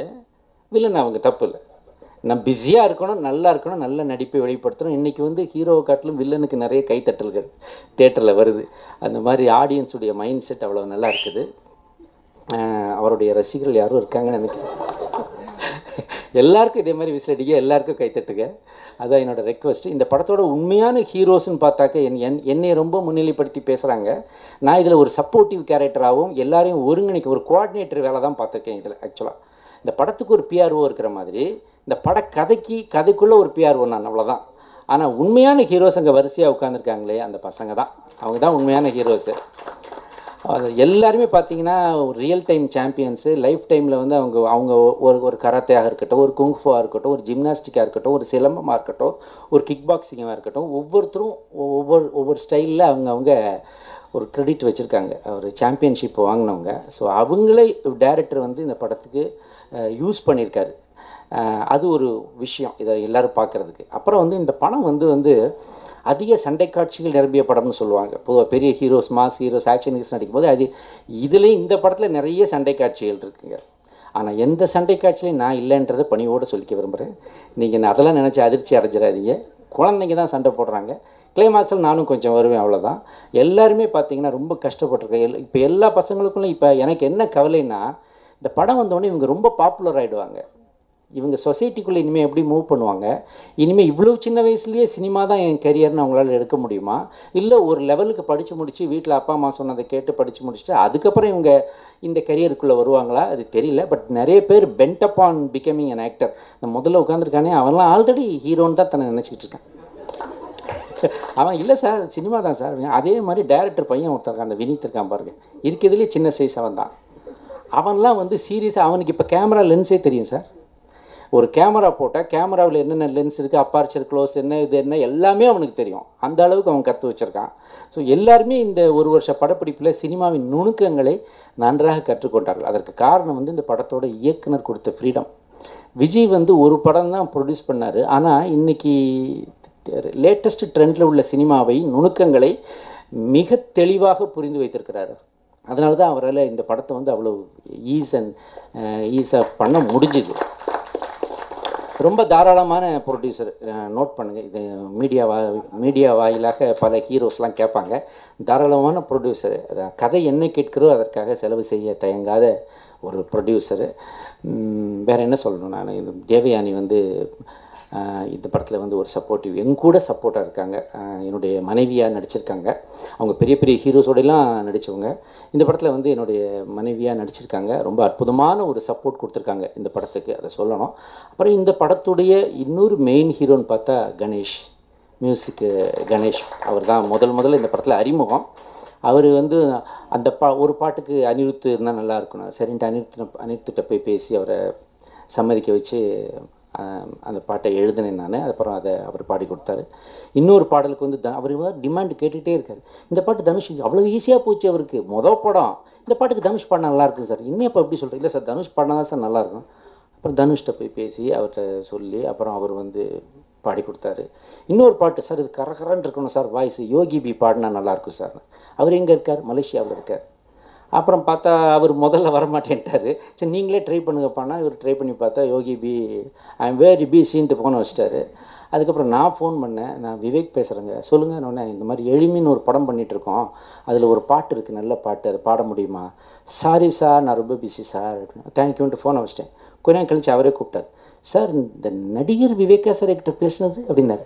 வில்லன் அவங்க தப்பு இல்லை. நான் பிஸியாக இருக்கணும், நல்லா இருக்கணும், நல்ல நடிப்பை வெளிப்படுத்தணும். இன்றைக்கி வந்து ஹீரோவை காட்டிலும் வில்லனுக்கு நிறைய கைத்தட்டல்கள் தேட்டரில் வருது. அந்த மாதிரி ஆடியன்ஸுடைய மைண்ட் செட் அவ்வளோ நல்லா இருக்குது. அவருடைய ரசிகர்கள் யாரும் இருக்காங்கன்னு நினைக்கிறேன். எல்லாருக்கும் இதே மாதிரி விசிலடிக்க, எல்லாருக்கும் கைத்தட்டுங்க. அதான் என்னோடய ரெக்வஸ்ட். இந்த படத்தோட உண்மையான ஹீரோஸ்ன்னு பார்த்தாக்க என்னை ரொம்ப முன்னிலைப்படுத்தி பேசுகிறாங்க. நான் இதில் ஒரு சப்போர்ட்டிவ் கேரக்டராகவும் எல்லாரையும் ஒருங்கிணைக்க ஒரு கோஆர்டினேட்டர் வேலை தான் பார்த்துருக்கேன். இதில் ஆக்சுவலாக இந்த படத்துக்கு ஒரு பிஆர்ஓ இருக்கிற மாதிரி இந்த கதைக்குள்ளே ஒரு பிஆர்ஓ நான், அவ்வளோதான். ஆனால் உண்மையான ஹீரோஸ் அங்கே வரிசையாக உட்காந்துருக்காங்களே அந்த பசங்க தான், அவங்க தான் உண்மையான ஹீரோஸு. அது எல்லாருமே பார்த்தீங்கன்னா ஒரு ரியல் டைம் சாம்பியன்ஸு. லைஃப் டைமில் வந்து அவங்க ஒரு கராத்தையாக இருக்கட்டும், ஒரு குங்ஃபுவாக இருக்கட்டும், ஒரு ஜிம்னாஸ்டிக்காக இருக்கட்டும், ஒரு சிலம்பமாக இருக்கட்டும், ஒரு கிக் பாக்ஸிங்காக இருக்கட்டும், ஒவ்வொருத்தரும் ஒவ்வொரு ஸ்டைலில் அவங்க ஒரு க்ரெடிட் வச்சுருக்காங்க, ஒரு சாம்பியன்ஷிப் வாங்கினவங்க. ஸோ அவங்களே டைரக்டர் வந்து இந்த படத்துக்கு யூஸ் பண்ணியிருக்காரு. அது ஒரு விஷயம் இதை எல்லோரும் பார்க்குறதுக்கு. அப்புறம் வந்து இந்த படம் வந்து அதிக சண்டை காட்சிகள் நிரம்பிய படம்னு சொல்லுவாங்க. பொதுவாக பெரிய heroes, mass heroes, action heroes நடிக்கும்போது இதுலேயும் இந்த படத்தில் நிறைய சண்டை காட்சிகள் இருக்குங்க. ஆனால் எந்த சண்டை காட்சியிலையும் நான் இல்லைன்றதை பணியோடு சொல்லிக்க விரும்புகிறேன். நீங்கள் அதெல்லாம் நினச்சி அதிர்ச்சி அடைஞ்சிடாதீங்க. குழந்தைங்க தான் சண்டை போடுறாங்க. கிளைமாக்ஸில் நானும் கொஞ்சம் வருவேன், அவ்வளோதான். எல்லாருமே பார்த்தீங்கன்னா ரொம்ப கஷ்டப்பட்டிருக்கேன். இப்போ எல்லா பசங்களுக்குள்ளே இப்போ எனக்கு என்ன கவலைன்னா, இந்த படம் வந்தோடனே இவங்க ரொம்ப பாப்புலர் ஆகிடுவாங்க. இவங்க சொசைட்டிக்குள்ளே இனிமேல் எப்படி மூவ் பண்ணுவாங்க? இனிமேல் இவ்வளோ சின்ன வயசுலேயே சினிமா தான் என் கரியர்னு அவங்களால எடுக்க முடியுமா? இல்லை ஒரு லெவலுக்கு படித்து முடித்து வீட்டில் அப்பா அம்மா சொன்னதை கேட்டு படித்து முடிச்சுட்டு அதுக்கப்புறம் இவங்க இந்த கரியருக்குள்ளே வருவாங்களா? அது தெரியல. பட் நிறைய பேர் pent up on becoming an actor. நான் முதல்ல உட்காந்துருக்கானே அவன்லாம் ஆல்ரெடி ஹீரோன்னு தான் தன்னை நினச்சிக்கிட்டு இருக்கேன். அவன் இல்லை சார் சினிமா தான் சார். அதே மாதிரி டைரக்டர் பையன் ஒருத்தருக்கான், அந்த வினீத் இருக்கான் பாருங்க, இருக்கிறதுலே சின்ன சைஸ் அவன் தான். அவன்லாம் வந்து சீரியஸாக அவனுக்கு இப்போ கேமரா லென்ஸே தெரியும் சார். ஒரு கேமரா போட்டால் கேமராவில் என்னென்ன லென்ஸ் இருக்குது, அப்பார்ச்சர், க்ளோஸ் என்ன, இது என்ன, எல்லாமே அவனுக்கு தெரியும். அந்த அளவுக்கு அவன் கற்று வச்சுருக்கான். ஸோ எல்லாருமே இந்த ஒரு வருஷ படப்பிடிப்பில் சினிமாவின் நுணுக்கங்களை நன்றாக கற்றுக்கொண்டார்கள். அதற்கு காரணம் வந்து இந்த படத்தோட இயக்குனர் கொடுத்த ஃப்ரீடம். விஜய் வந்து ஒரு படம் தான் ப்ரொடியூஸ் பண்ணார். ஆனால் இன்றைக்கி லேட்டஸ்ட் ட்ரெண்டில் உள்ள சினிமாவை நுணுக்கங்களை மிக தெளிவாக புரிந்து வைத்திருக்கிறார். அதனால தான் அவரால் இந்த படத்தை வந்து அவ்வளோ ஈஸாக பண்ண முடிஞ்சுது. ரொம்ப தாராளமான ப்ரொடியூசர். நோட் பண்ணுங்கள், இது மீடியா வாயிலாக பல ஹீரோஸ்லாம் கேட்பாங்க. தாராளமான ப்ரொடியூசரு. கதை என்ன கேட்கிறோ அதற்காக செலவு செய்ய தயங்காத ஒரு ப்ரொடியூசரு. வேறு என்ன சொல்லணும், நான் இது தேவயானி வந்து இந்த படத்தில் வந்து ஒரு சப்போர்ட்டிவ் எங்கூட சப்போர்ட்டாக இருக்காங்க. என்னுடைய மனைவியாக நடிச்சிருக்காங்க. அவங்க பெரிய பெரிய ஹீரோஸோடலாம் நடித்தவங்க. இந்த படத்தில் வந்து என்னுடைய மனைவியாக நடிச்சிருக்காங்க. ரொம்ப அற்புதமான ஒரு சப்போர்ட் கொடுத்துருக்காங்க இந்த படத்துக்கு, அதை சொல்லணும். அப்புறம் இந்த படத்துடைய இன்னொரு மெயின் ஹீரோன்னு பார்த்தா கணேஷ், மியூசிக்கு கணேஷ். அவர் தான் முதல்ல இந்த படத்தில் அறிமுகம். அவர் வந்து அந்த ஒரு பாட்டுக்கு அனிருத் இருந்தால் நல்லா இருக்கணும் சரின்ட்டு அனிருத்திட்ட போய் பேசி அவரை சம்மதிக்க வச்சு அந்த பாட்டை எழுதினேன் நான். அப்புறம் அதை அவர் பாடி கொடுத்தாரு. இன்னொரு பாடலுக்கு வந்து அவர் டிமாண்ட் கேட்டுகிட்டே இருக்கார். இந்த பாட்டு தனுஷ் அவ்வளோ ஈஸியாக போச்சு அவருக்கு, படம். இந்த பாட்டுக்கு தனுஷ் பாடினா நல்லாயிருக்கும் சார். இன்னும் இப்போ எப்படி சொல்கிறேன்? இல்லை சார் தனுஷ் பாடினா தான் சார் நல்லாயிருக்கும். அப்புறம் தனுஷ்கிட்ட போய் பேசி அவர்கிட்ட சொல்லி அப்புறம் அவர் வந்து பாடி கொடுத்தாரு. இன்னொரு பாட்டு சார் இது கரகரன்னு இருக்கணும் சார் வாய்ஸ், யோகி பி பாடினா நல்லாயிருக்கும் சார். அவர் எங்கே இருக்கார்? மலேசியாவில் இருக்கார். அப்புறம் பார்த்தா அவர் முதல்ல வரமாட்டேன்ட்டார். சரி நீங்களே ட்ரை பண்ணுங்கப்பானா இவர் ட்ரை பண்ணி பார்த்தா யோகி பி ஐ எம் வெரி பிஸின்ட்டு ஃபோனை வச்சிட்டாரு. அதுக்கப்புறம் நான் ஃபோன் பண்ணேன், நான் விவேக் பேசுகிறேங்க, சொல்லுங்கள். நான் இந்த மாதிரி எளிமின்னு ஒரு படம் பண்ணிகிட்ருக்கோம், அதில் ஒரு பாட்டு இருக்குது, நல்ல பாட்டு, அதை பாட முடியுமா? சாரி சார் நான் ரொம்ப பிஸி சார் அப்படின்னு தேங்க்யூன்ட்டு ஃபோனை வச்சிட்டேன். கொஞ்ச நேரம் கழிச்சு அவரே கூப்பிட்டார். சார் இந்த நடிகர் விவேகா சார் கிட்ட பேசுனது அப்படின்னாரு.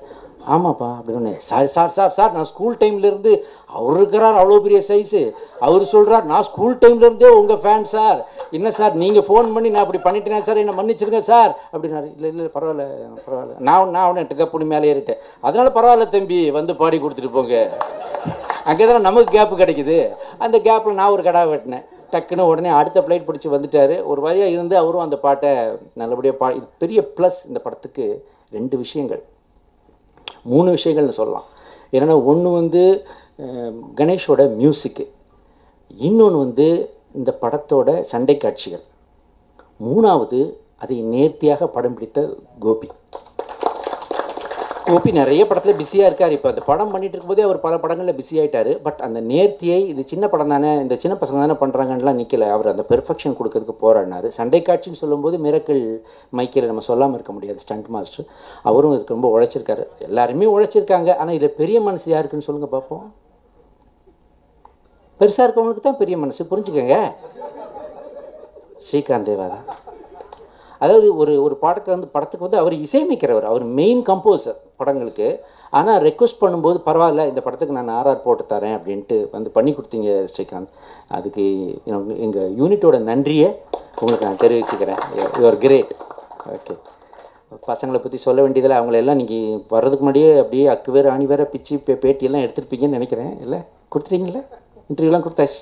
ஆமாப்பா அப்படின்னு. சார் சார் சார் சார் நான் ஸ்கூல் டைம்லேருந்து அவர் இருக்கிறார் அவ்வளோ பெரிய சைஸு, அவர் சொல்கிறார் நான் ஸ்கூல் டைம்லேருந்தே உங்கள் ஃபேன் சார், என்ன சார் நீங்கள் ஃபோன் பண்ணி நான் அப்படி பண்ணிட்டேன் சார், என்னை மன்னிச்சிருங்க சார் அப்படின்னாரு. இல்லை பரவாயில்ல நான் அவனை கப்புனி மேலே ஏறிட்டேன், அதனால் பரவாயில்ல தம்பி வந்து பாடி கொடுத்துட்டு போங்க. அங்கே தான் நமக்கு கேப்பு கிடைக்குது. அந்த கேப்பில் நான் ஒரு கடா வெட்டினேன். டக்குன்னு உடனே அடுத்த ஃப்ளைட் பிடிச்சி வந்துட்டார். ஒரு வழியாக இருந்து அவரும் அந்த பாட்டை நல்லபடியாக இது பெரிய ப்ளஸ் இந்த படத்துக்கு 2 விஷயங்கள் 3 விஷயங்கள்னு சொல்லலாம். ஏன்னா ஒன்று வந்து கணேஷோட மியூசிக்கு, இன்னொன்று வந்து இந்த படத்தோட சண்டை காட்சிகள், 3வது அதை நேர்த்தியாக படம் பிடித்த கோபி. கோபி நிறைய படத்தில் பிஸியாக இருக்கார். இப்போ அந்த படம் பண்ணிட்டு இருக்கும்போதே அவர் பல படங்களில் பிஸி ஆகிட்டார். பட் அந்த நேர்த்தியை, இது சின்ன படம் தானே, இந்த சின்ன பசங்க தானே பண்ணுறாங்கலாம் நிற்கல. அவர் அந்த பெர்ஃபெக்ஷன் கொடுக்கறதுக்கு போராடினார். சண்டை காட்சின்னு சொல்லும்போது மிரக்கல் மைக்கேல் நம்ம சொல்லாமல் இருக்க முடியாது. ஸ்டண்ட் மாஸ்டர் அவரும் இதுக்கு ரொம்ப உழைச்சிருக்காரு. எல்லாருமே உழைச்சிருக்காங்க. ஆனால் இதில் பெரிய மனசு யாருக்குன்னு சொல்லுங்கள் பார்ப்போம். பெருசாக இருக்கவங்களுக்கு தான் பெரிய மனசு, புரிஞ்சுக்கோங்க. ஸ்ரீகாந்த் தேவா தான். அதாவது ஒரு படத்துக்கு வந்து அவர் இசையமைக்கிறவர், அவர் மெயின் கம்போசர் படங்களுக்கு. ஆனால் ரெக்வஸ்ட் பண்ணும்போது பரவாயில்ல இந்த படத்துக்கு நான் ஆர்ஆர் போட்டு தரேன் அப்படின்ட்டு வந்து பண்ணி கொடுத்தீங்க ஸ்ரீகாந்த். அதுக்கு எங்கள் யூனிட்டோட நன்றியை உங்களுக்கு நான் தெரிவிச்சுக்கிறேன். You are great. ஓகே, பசங்களை பற்றி சொல்ல வேண்டியதில்லை. அவங்களெல்லாம் நீங்கள் வர்றதுக்கு முன்னாடியே அப்படியே அக்கு வேறு ஆணி வேறு பிச்சு பேட்டியெல்லாம் எடுத்துருப்பீங்கன்னு நினைக்கிறேன். இல்லை கொடுத்துட்டீங்களே, இன்டர்வியூலாம் கொடுத்தாச்சு.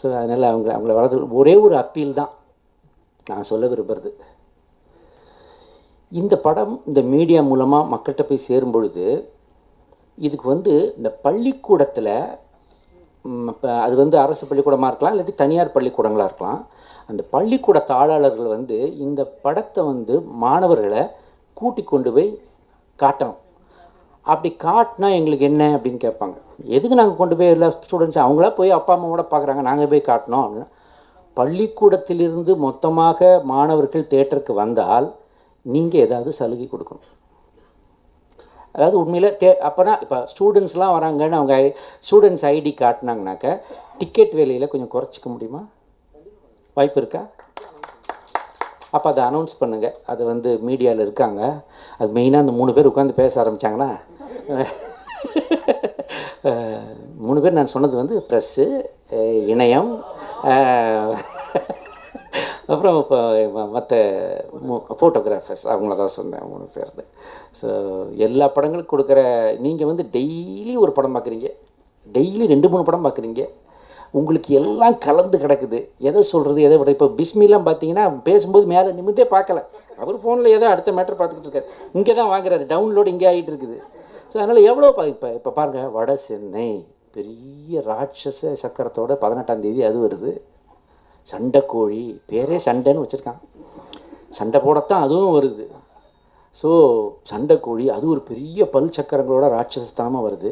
ஸோ அதனால் அவங்கள வளர்த்து ஒரே ஒரு அப்பீல் தான் நான் சொல்ல விரும்புகிறது. இந்த படம் இந்த மீடியா மூலமாக மக்கள்கிட்ட போய் சேரும் பொழுது இதுக்கு வந்து இந்த பள்ளிக்கூடத்தில், அது வந்து அரசு பள்ளிக்கூடமாக இருக்கலாம், இல்லாட்டி தனியார் பள்ளிக்கூடங்களாக இருக்கலாம், அந்த பள்ளிக்கூட தாளாளர்கள் வந்து இந்த படத்தை வந்து மாணவர்களை கூட்டி கொண்டு போய் காட்டணும். அப்படி காட்டினா எங்களுக்கு என்ன அப்படின்னு கேட்பாங்க. எதுக்கு நாங்கள் கொண்டு போய் எல்லா ஸ்டூடெண்ட்ஸ் அவங்களா போய் அப்பா அம்மாவோட பார்க்குறாங்க, நாங்கள் போய் காட்டினோம் அப்படின்னா, பள்ளிக்கூடத்திலிருந்து மொத்தமாக மாணவர்கள் தேட்டருக்கு வந்தால் நீங்கள் ஏதாவது சலுகை கொடுக்கணும். அதாவது உண்மையில் அப்போனா இப்போ ஸ்டூடெண்ட்ஸ்லாம் வராங்கன்னு அவங்க ஸ்டூடெண்ட்ஸ் ஐடி காட்டினாங்கனாக்க டிக்கெட் விலையில் கொஞ்சம் குறைச்சிக்க முடியுமா? வாய்ப்பு இருக்கா? அப்போ அதை அனௌன்ஸ் பண்ணுங்கள். அது வந்து மீடியாவில் இருக்காங்க. அது மெயினாக அந்த 3 பேர் உட்காந்து பேச ஆரம்பித்தாங்கன்னா 3 பேர் நான் சொன்னது வந்து ப்ரெஸ்ஸு, இணையம், அப்புறம் இப்போ மற்ற ஃபோட்டோகிராஃபர்ஸ், அவங்கள தான் சொன்னேன் 3 பேர். ஸோ எல்லா படங்களுக்கும் கொடுக்குற நீங்கள் வந்து டெய்லி ஒரு படம் பார்க்குறீங்க, டெய்லி 2-3 படம் பார்க்குறீங்க, உங்களுக்கு எல்லாம் கலந்து கிடக்குது. எதை சொல்கிறது எதை விட. இப்போ பிஸ்மிலாம் பார்த்தீங்கன்னா பேசும்போது மேலே நிமிந்தே பார்க்கல, அவர் ஃபோனில் ஏதோ அடுத்த மேட்டர் பார்த்துக்கிட்டு இருக்காரு. இங்கே தான் வாங்குறாரு, டவுன்லோடு இங்கே ஆகிட்டு இருக்குது. ஸோ அதனால் எவ்வளோ இப்போ பாருங்கள், வட சென்னை பெரிய ராட்சச சக்கரத்தோட 18ஆம் தேதி அது வருது. சண்டைக்கோழி, பேரே சண்டைன்னு வச்சுருக்கான், சண்டை போடத்தான் அதுவும் வருது. ஸோ சண்டைக்கோழி அது ஒரு பெரிய பல் சக்கரங்களோட ராட்சசத்தனமாக வருது.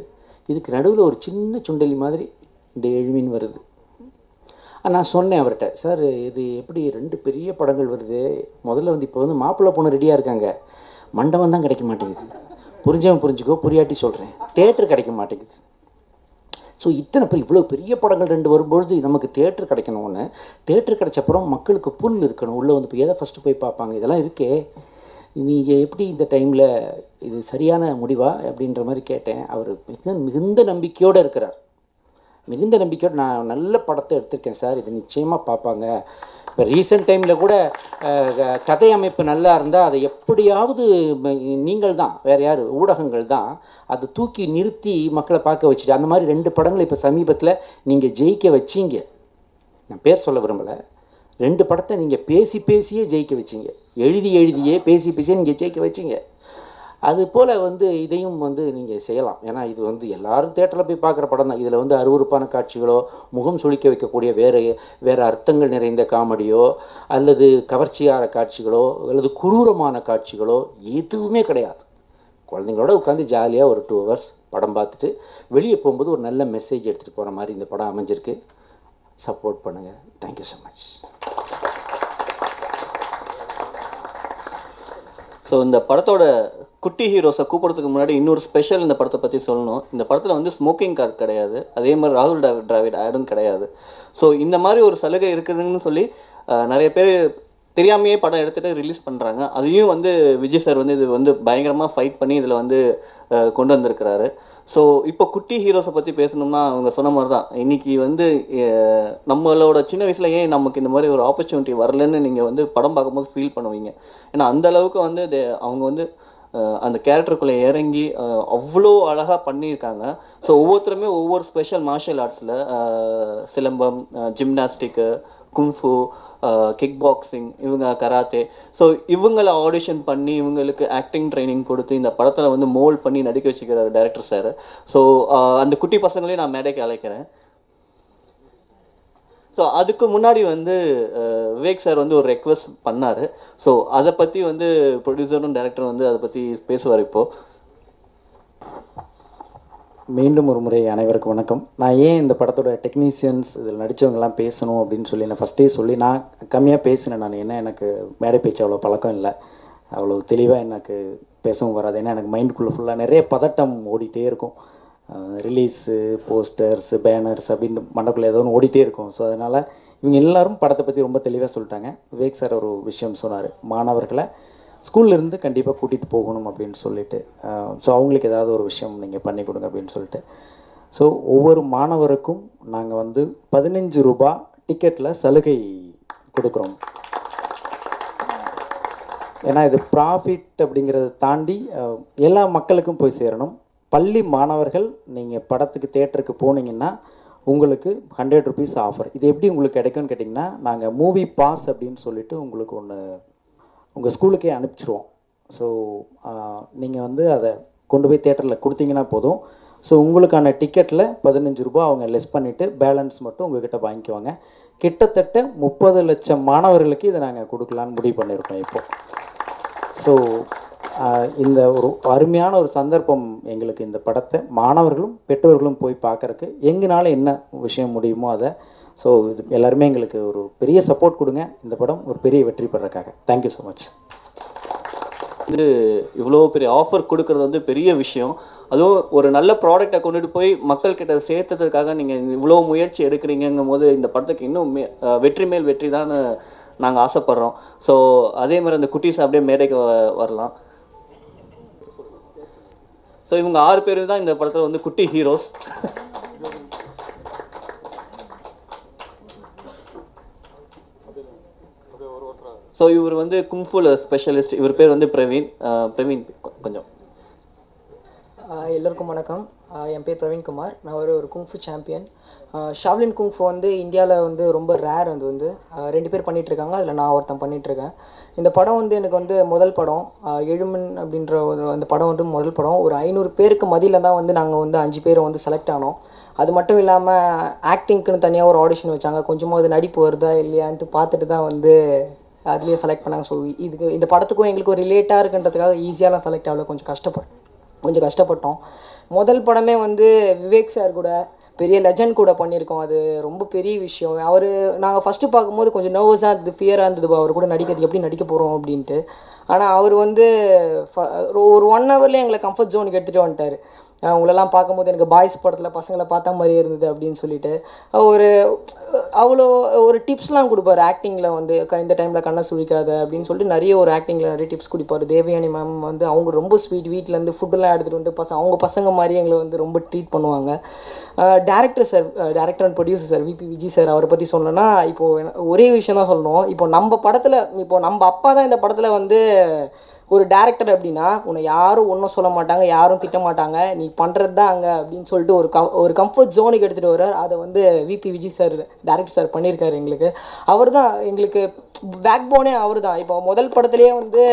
இதுக்கு நடுவில் ஒரு சின்ன சுண்டலி மாதிரி இந்த எழுமின் வருது. நான் சொன்னேன் அவர்கிட்ட, சார் இது எப்படி 2 பெரிய படங்கள் வருது, முதல்ல வந்து இப்போ வந்து மாப்பிள்ளை பொண்ணு ரெடியாக இருக்காங்க, மண்டபம் தான் கிடைக்க மாட்டேங்குது, புரிஞ்சவன் புரிஞ்சுக்கோ, புரியாட்டி சொல்கிறேன், தேட்டர் கிடைக்க மாட்டேங்குது. ஸோ இத்தனை பேர் இவ்வளோ பெரிய படங்கள் 2 வரும்பொழுது நமக்கு தேட்டர் கிடைக்கணும்னு, தேட்டர் கிடைச்சப்புறம் மக்களுக்கு புல் இருக்கணும் உள்ளே வந்து. இப்போ எதை ஃபஸ்ட்டு போய் பார்ப்பாங்க, இதெல்லாம் இருக்கே, நீங்கள் எப்படி இந்த டைமில் இது சரியான முடிவா அப்படின்ற மாதிரி கேட்டேன். அவர் மிகுந்த நம்பிக்கையோடு இருக்கிறார். மிகுந்த நம்பிக்கையோடு நான் நல்ல படத்தை எடுத்திருக்கேன் சார், இது நிச்சயமாக பார்ப்பாங்க. இப்போ ரீசெண்ட் டைமில் கூட கதை அமைப்பு நல்லா இருந்தால் அதை எப்படியாவது நீங்கள் தான், வேறு யார், ஊடகங்கள் தான் அதை தூக்கி நிறுத்தி மக்களை பார்க்க வச்சுட்டு, அந்த மாதிரி 2 படங்கள் இப்போ சமீபத்தில் நீங்கள் ஜெயிக்க வச்சிங்க. நான் பேர் சொல்ல விரும்பலை. 2 படத்தை நீங்கள் பேசியே ஜெயிக்க வச்சிங்க, எழுதியே பேசியே நீங்கள் ஜெயிக்க வச்சிங்க. அது போல் வந்து இதையும் வந்து நீங்கள் செய்யலாம். ஏன்னா இது வந்து எல்லோரும் தேட்டரில் போய் பார்க்குற படம் தான். இதில் வந்து அருவருப்பான காட்சிகளோ, முகம் சுளிக்க வைக்கக்கூடிய வேறு அர்த்தங்கள் நிறைந்த காமெடியோ, அல்லது கவர்ச்சியான காட்சிகளோ, அல்லது குரூரமான காட்சிகளோ எதுவுமே கிடையாது. குழந்தைங்களோட உட்காந்து ஜாலியாக ஒரு 2 hours படம் பார்த்துட்டு வெளியே போகும்போது ஒரு நல்ல மெசேஜ் எடுத்துகிட்டு போகிற மாதிரி இந்த படம் அமைஞ்சிருக்கு. சப்போர்ட் பண்ணுங்கள். Thank you so much. ஸோ இந்த படத்தோட குட்டி ஹீரோஸை கூப்பிட்றதுக்கு முன்னாடி இன்னொரு ஸ்பெஷல் இந்த படத்தை பற்றி சொல்லணும். இந்த படத்தில் வந்து ஸ்மோக்கிங் கார்டு கிடையாது, அதே மாதிரி ராகுல் டிராவிட் ஆடும் கிடையாது. ஸோ இந்த மாதிரி ஒரு சலுகை இருக்குதுன்னு சொல்லி நிறைய பேர் தெரியாமையே படம் எடுத்துகிட்டு ரிலீஸ் பண்ணுறாங்க. அதையும் வந்து விஜய் சார் வந்து இது வந்து பயங்கரமாக ஃபைட் பண்ணி இதில் வந்து கொண்டு வந்திருக்கிறாரு. ஸோ இப்போ குட்டி ஹீரோஸை பற்றி பேசணும்னா அவங்க சொன்ன மாதிரி தான், இன்றைக்கி வந்து நம்மளோட சின்ன வயசில் ஏன் நமக்கு இந்த மாதிரி ஒரு ஆப்பர்ச்சுனிட்டி வரலன்னு நீங்கள் வந்து படம் பார்க்கும்போது ஃபீல் பண்ணுவீங்க. ஏன்னா அந்தளவுக்கு வந்து அவங்க வந்து அந்த கேரக்டருக்குள்ளே இறங்கி அவ்வளோ அழகாக பண்ணியிருக்காங்க. ஸோ ஒவ்வொருத்தருமே ஒவ்வொரு ஸ்பெஷல் மார்ஷியல் ஆர்ட்ஸில் silambam, gymnastic, kung fu, kick boxing, இவங்க கராத்தே. ஸோ இவங்களை ஆடிஷன் பண்ணி இவங்களுக்கு ஆக்டிங் ட்ரைனிங் கொடுத்து இந்த படத்தில் வந்து மோல்ட் பண்ணி நடிக்க வச்சுக்கிறார் டைரக்டர் சார். ஸோ அந்த குட்டி பசங்களையும் நான் மேடைக்கு அழைக்கிறேன். ஸோ அதுக்கு முன்னாடி வந்து விவேக் சார் வந்து ஒரு ரெக்வெஸ்ட் பண்ணார். ஸோ அதை பற்றி வந்து ப்ரொடியூசரும் டைரக்டரும் வந்து அதை பற்றி பேசுவார் இப்போது. மீண்டும் ஒரு முறை அனைவருக்கும் வணக்கம். நான் ஏன் இந்த படத்தோட டெக்னீஷியன்ஸ் இதில் நடித்தவங்கெல்லாம் பேசணும் அப்படின்னு சொல்லி நான் ஃபஸ்ட்டே சொல்லி நான் கம்மியாக பேசினேன். நான் என்ன எனக்கு மேடை பேச்சு அவ்வளோ பழக்கம் இல்லை, அவ்வளோ தெளிவாக எனக்கு பேசவும் வராது. ஏன்னா எனக்கு மைண்டுக்குள்ளே ஃபுல்லாக நிறைய பதட்டம் ஓடிட்டே இருக்கும். ரிலீஸு, போஸ்டர்ஸ், பேனர்ஸ் அப்படின்னு மண்டக்குள்ளே ஏதோ ஒன்று ஓடிட்டே இருக்கும். ஸோ அதனால் இவங்க எல்லோரும் படத்தை பற்றி ரொம்ப தெளிவாக சொல்லிட்டாங்க. விவேக் சார் ஒரு விஷயம் சொன்னார், மாணவர்களை ஸ்கூல்லேருந்து கண்டிப்பாக கூட்டிகிட்டு போகணும் அப்படின்னு சொல்லிட்டு. ஸோ அவங்களுக்கு ஏதாவது ஒரு விஷயம் நீங்கள் பண்ணி கொடுங்க அப்படின்னு சொல்லிட்டு. ஸோ ஒவ்வொரு மாணவருக்கும் நாங்கள் வந்து 15 ரூபா டிக்கெட்டில் சலுகை கொடுக்குறோம். ஏன்னா இது ப்ராஃபிட் அப்படிங்கிறத தாண்டி எல்லா மக்களுக்கும் போய் சேரணும். பள்ளி மாணவர்கள் நீங்கள் படத்துக்கு தேட்டருக்கு போனீங்கன்னா உங்களுக்கு 100 ருபீஸ் ஆஃபர். இது எப்படி உங்களுக்கு கிடைக்கும்னு கேட்டிங்கன்னா, நாங்கள் மூவி பாஸ் அப்படின்னு சொல்லிட்டு உங்களுக்கு ஒன்று உங்கள் ஸ்கூலுக்கே அனுப்பிச்சிருவோம். ஸோ நீங்கள் வந்து அதை கொண்டு போய் தேட்டரில் கொடுத்தீங்கன்னா போதும். ஸோ உங்களுக்கான டிக்கெட்டில் 15 ரூபா அவங்க லெஸ் பண்ணிவிட்டு பேலன்ஸ் மட்டும் உங்கள்கிட்ட வாங்கிக்குவாங்க. கிட்டத்தட்ட 30 லட்சம் மாணவர்களுக்கு இதை நாங்கள் கொடுக்கலான்னு முடிவு பண்ணியிருக்கோம் இப்போது. ஸோ இந்த ஒரு அருமையான ஒரு சந்தர்ப்பம் எங்களுக்கு. இந்த படத்தை மாணவர்களும் பெற்றோர்களும் போய் பார்க்குறக்கு எங்களால் என்ன விஷயம் முடியுமோ அதை. ஸோ இது எல்லாருமே எங்களுக்கு ஒரு பெரிய சப்போர்ட் கொடுங்க. இந்த படம் ஒரு பெரிய வெற்றி பெறக்காக. Thank you so much. வந்து இவ்வளோ பெரிய ஆஃபர் கொடுக்கறது வந்து பெரிய விஷயம். அதுவும் ஒரு நல்ல ப்ராடக்டை கொண்டுட்டு போய் மக்கள்கிட்ட சேர்த்ததுக்காக நீங்கள் இவ்வளோ முயற்சி எடுக்கிறீங்கும் போது இந்த படத்துக்கு இன்னும் வெற்றி மேல் வெற்றி தான் நாங்கள் ஆசைப்பட்றோம். ஸோ அதே மாதிரி அந்த குட்டீஸ் அப்படியே மேடைக்கு வரலாம். ஸோ இவங்க 6 பேர் தான் இந்த படத்தில் வந்து குட்டி ஹீரோஸ். ஸோ இவர் வந்து குங்ஃபுல ஸ்பெஷலிஸ்ட். இவர் பேர் வந்து பிரவீன் கொஞ்சம். எல்லோருக்கும் வணக்கம். என் பேர் பிரவீன்குமார். நான் ஒரு குங்ஃபு சாம்பியன். ஷாவ்லின் குங்ஃபு வந்து இந்தியாவில் வந்து ரொம்ப ரேர். அது வந்து 2 பேர் பண்ணிகிட்ருக்காங்க, அதில் நான் ஒருத்தன் பண்ணிகிட்ருக்கேன். இந்த படம் வந்து எனக்கு வந்து முதல் படம். எழுமன் அப்படின்ற அந்த படம் வந்து முதல் படம். ஒரு 500 பேருக்கு மதியில் தான் வந்து நாங்கள் வந்து 5 பேரை வந்து செலக்ட் ஆனோம். அது மட்டும் இல்லாமல் ஆக்டிங்க்குன்னு தனியாக ஒரு ஆடிஷன் வச்சாங்க. கொஞ்சமாக அது நடிப்பு வருதா இல்லையான்ட்டு பார்த்துட்டு தான் வந்து அதுலேயே செலக்ட் பண்ணாங்க. ஸோ இதுக்கு இந்த படத்துக்கும் எங்களுக்கு ஒரு ரிலேட்டாக இருக்குன்றதுக்காக ஈஸியாலாம் செலக்ட் ஆகல, கொஞ்சம் கஷ்டப்பட்டோம். முதல் படமே வந்து விவேக் சார் கூட பெரிய லெஜண்ட் கூட பண்ணியிருக்கோம். அது ரொம்ப பெரிய விஷயம். நாங்கள் ஃபஸ்ட்டு பார்க்கும்போது கொஞ்சம் நர்வஸாக இருந்தது, ஃபியராக இருந்தது, அவர் கூட நடிக்கிறது எப்படி நடிக்க போகிறோம் அப்படின்ட்டு. ஆனால் அவர் வந்து ஒரு 1 ஹவர்லேயே எங்களை கம்ஃபர்ட் ஜோனுக்கு எடுத்துகிட்டு வந்துட்டார். அவங்களெல்லாம் பார்க்கும்போது எனக்கு பாய்ஸ் படத்தில் பசங்களை பார்த்தா மாதிரியே இருந்தது அப்படின்னு சொல்லிட்டு அவ்வளோ ஒரு டிப்ஸ்லாம் கொடுப்பாரு ஆக்டிங்கில். வந்து இந்த டைமில் கண்ணை சுழிக்காத அப்படின்னு சொல்லிட்டு நிறைய ஒரு ஆக்டிங்கில் நிறைய டிப்ஸ் கொடுப்பாரு. தேவயானி மேம் வந்து அவங்க ரொம்ப ஸ்வீட், வீட்டிலேருந்து ஃபுட்டெல்லாம் எடுத்துகிட்டு வந்து அவங்க பசங்க மாதிரி எங்களை வந்து ரொம்ப ட்ரீட் பண்ணுவாங்க. Director and producer sir VP Vijay sir, அவரை பற்றி சொல்லணும்னா இப்போது ஒரே விஷயம் தான் சொல்லணும். இப்போ நம்ம படத்தில் நம்ம அப்பா தான் இந்த படத்தில் வந்து ஒரு டேரக்டர் அப்படின்னா உன்னை யாரும் ஒன்றும் சொல்ல மாட்டாங்க, யாரும் திட்ட மாட்டாங்க, நீ பண்ணுறது தான் அங்கே அப்படின்னு சொல்லிட்டு ஒரு கம்ஃபர்ட் ஜோனுக்கு எடுத்துகிட்டு வர்றார். அதை வந்து VP Vijay sir director sir பண்ணியிருக்காரு எங்களுக்கு. அவர் தான் எங்களுக்கு பேக் போனே அவர் தான். இப்போ முதல் படத்துலேயே வந்து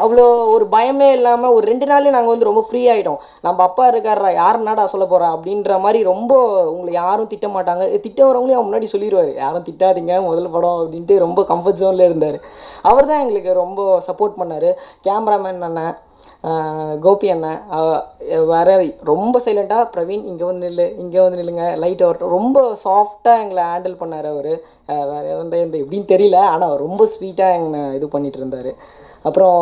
அவ்வளோ ஒரு பயமே இல்லாமல் ஒரு 2 நாள்லேயே நாங்கள் வந்து ரொம்ப ஃப்ரீ ஆகிட்டோம். நம்ம அப்பா இருக்காரா, யாருன்னாடா சொல்ல போகிறா அப்படின்ற மாதிரி. ரொம்ப உங்களை யாரும் திட்ட மாட்டாங்க, திட்ட வரவங்களையும் முன்னாடி சொல்லிடுவார், யாரும் திட்டாதீங்க முதல் படம் அப்படின்ட்டு ரொம்ப கம்ஃபர்ட் ஜோனில் இருந்தார். அவர் தான் எங்களுக்கு ரொம்ப சப்போர்ட் பண்ணார். கேமராமேன் அண்ணன், கோபி அண்ணன் வேறு ரொம்ப சைலண்ட்டாக, பிரவீன் இங்கே வந்து நில்லுங்க, லைட் வரட்டும், ரொம்ப சாஃப்டாக எங்களை ஹேண்டில் பண்ணார் அவர். வேறு எந்த எப்படின்னு தெரியல, ஆனால் ரொம்ப ஸ்வீட்டாக எங்களை இது பண்ணிகிட்டு இருந்தார். அப்புறம்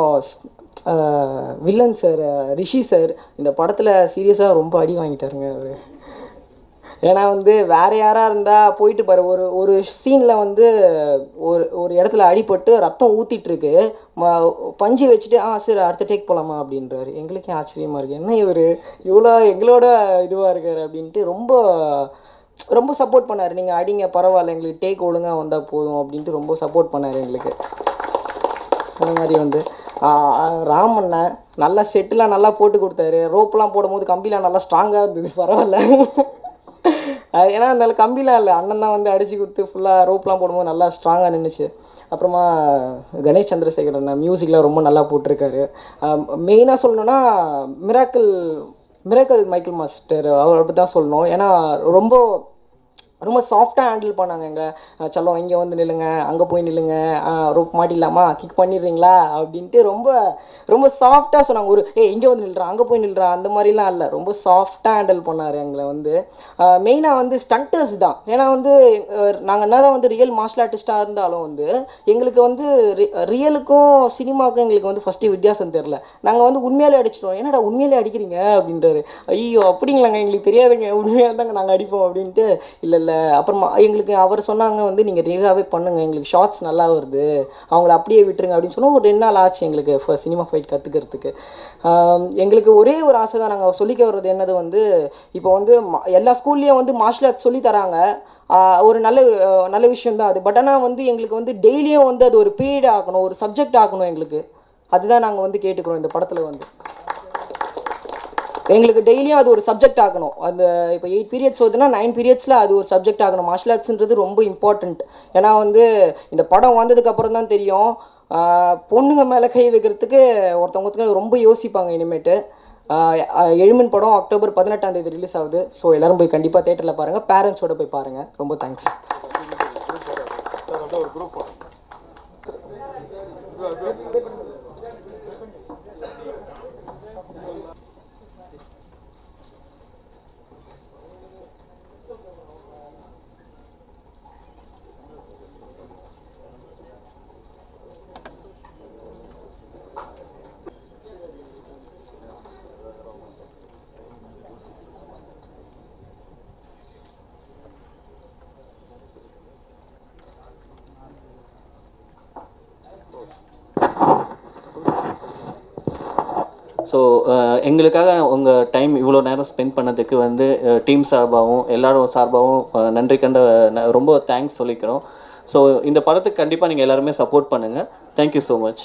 வில்லன் சார் ரிஷி சார் இந்த படத்தில் சீரியஸாக ரொம்ப அடி வாங்கிட்டாருங்க அவர். ஏன்னா வந்து வேறு யாராக இருந்தால் போயிட்டு பாரு, ஒரு சீனில் வந்து ஒரு இடத்துல அடிபட்டு ரத்தம் ஊற்றிட்டுருக்கு, பஞ்சு வச்சுட்டு சரி அடுத்த டேக் போகலாமா அப்படின்றாரு. எங்களுக்கே ஆச்சரியமாக இருக்குது, என்ன இவர் இவ்வளோ எங்களோட இதுவாக இருக்கார் அப்படின்ட்டு. ரொம்ப சப்போர்ட் பண்ணார். நீங்கள் அடிங்க பரவாயில்ல, எங்களுக்கு டேக் ஒழுங்காக வந்தால் போதும் அப்படின்ட்டு ரொம்ப சப்போர்ட் பண்ணார் எங்களுக்கு. அந்த மாதிரி வந்து ராமண்ணன் நல்லா செட்டுலாம் நல்லா போட்டு கொடுத்தாரு. ரோப்லாம் போடும்போது கம்பிலாம் நல்லா ஸ்ட்ராங்காக இருந்தது, பரவாயில்ல. ஏன்னா அதனால கம்பிலாம் இல்லை, அண்ணன் தான் வந்து அடித்து கொடுத்து ஃபுல்லாக ரோப்லாம் போடும்போது நல்லா ஸ்ட்ராங்காக நின்றுச்சு. அப்புறமா கணேஷ் சந்திரசேகர் அண்ணன் மியூசிக்லாம் ரொம்ப நல்லா போட்டிருக்காரு. மெயினாக சொல்லணுன்னா மிராக்கிள் மைக்கேல் மாஸ்டர் அவரை பற்றி தான் சொல்லணும். ஏன்னா ரொம்ப ரொம்ப சாஃப்டாக ஹேண்டில் பண்ணாங்க. எங்கள் செல்லம் இங்கே வந்து நில்லுங்க, அங்கே போய் நில்லுங்க, ரோப் மாட்டிடலாமா, கிக் பண்ணிடுறீங்களா அப்படின்ட்டு ரொம்ப ரொம்ப சாஃப்டாக சொன்னாங்க. ஒரு இங்கே வந்து நில்றான், அங்கே போய் நில்றான் அந்த மாதிரிலாம் இல்லை, ரொம்ப சாஃப்டாக ஹேண்டில் பண்ணார் எங்களை வந்து. மெயினாக வந்து ஸ்டண்டர்ஸ் தான். ஏன்னா வந்து நாங்கள் என்ன தான் வந்து ரியல் மார்ஷல் ஆர்டிஸ்ட்டாக இருந்தாலும் வந்து எங்களுக்கு வந்து ரியலுக்கும் சினிமாவுக்கும் எங்களுக்கு வந்து ஃபஸ்ட்டு வித்தியாசம் தெரில. நாங்கள் வந்து உண்மையிலே அடிச்சிட்டோம். என்னடா உண்மையிலே அடிக்கிறீங்க அப்படின்றாரு. ஐயோ அப்படிங்களாங்க, எங்களுக்கு தெரியாதுங்க, உண்மையாக தாங்க நாங்கள் அடிப்போம் அப்படின்ட்டு. இல்லை அப்புறமா எங்களுக்கு அவர் சொன்னாங்க வந்து நீங்கள் ரியலாகவே பண்ணுங்கள், எங்களுக்கு ஷார்ட்ஸ் நல்லா வருது, அவங்கள அப்படியே விட்டுருங்க அப்படின்னு சொன்னால் ஒரு 2 நாள் ஆச்சு எங்களுக்கு சினிமா ஃபைட் கற்றுக்கிறதுக்கு. எங்களுக்கு ஒரே ஒரு ஆசை தான். நாங்கள் சொல்லிக்க வர்றது என்னது வந்து இப்போ வந்து எல்லா ஸ்கூல்லேயும் வந்து மார்ஷல் ஆர்ட்ஸ் சொல்லி தராங்க, ஒரு நல்ல விஷயம் தான் அது. பட் ஆனால் வந்து எங்களுக்கு வந்து டெய்லியும் வந்து அது ஒரு பீரியட் ஆகணும், ஒரு சப்ஜெக்ட் ஆகணும் எங்களுக்கு. அதுதான் நாங்கள் வந்து கேட்டுக்கிறோம் இந்த படத்தில் வந்து. எங்களுக்கு டெய்லியும் அது ஒரு சப்ஜெக்ட் ஆகணும். அந்த இப்போ 8 பீரியட்ஸ் வருதுன்னா 9 பீரியட்ஸில் அது ஒரு சப்ஜெக்ட் ஆகணும். மார்ஷல் ஆர்ட்ஸ்ன்றது ரொம்ப இம்பார்ட்டண்ட். ஏன்னா வந்து இந்த படம் வந்ததுக்கப்புறம் தான் தெரியும், பொண்ணுங்க மேலே கை வைக்கிறதுக்கு ஒருத்தவங்களுக்கு ரொம்ப யோசிப்பாங்க இனிமேட்டு. எழுமின் படம் அக்டோபர் 18ஆம் தேதி ரிலீஸ் ஆகுது. ஸோ எல்லோரும் போய் கண்டிப்பாக தேட்டரில் பாருங்கள், பேரண்ட்ஸோடு போய் பாருங்கள். ரொம்ப தேங்க்ஸ். ஸோ எங்களுக்காக உங்கள் டைம் இவ்வளோ நேரம் ஸ்பெண்ட் பண்ணதுக்கு வந்து டீம் சார்பாகவும் எல்லாரும் சார்பாகவும் நன்றி கண்ட ரொம்ப தேங்க்ஸ் சொல்லிக்கிறோம். ஸோ இந்த படத்துக்கு கண்டிப்பாக நீங்கள் எல்லாருமே சப்போர்ட் பண்ணுங்கள். Thank you so much.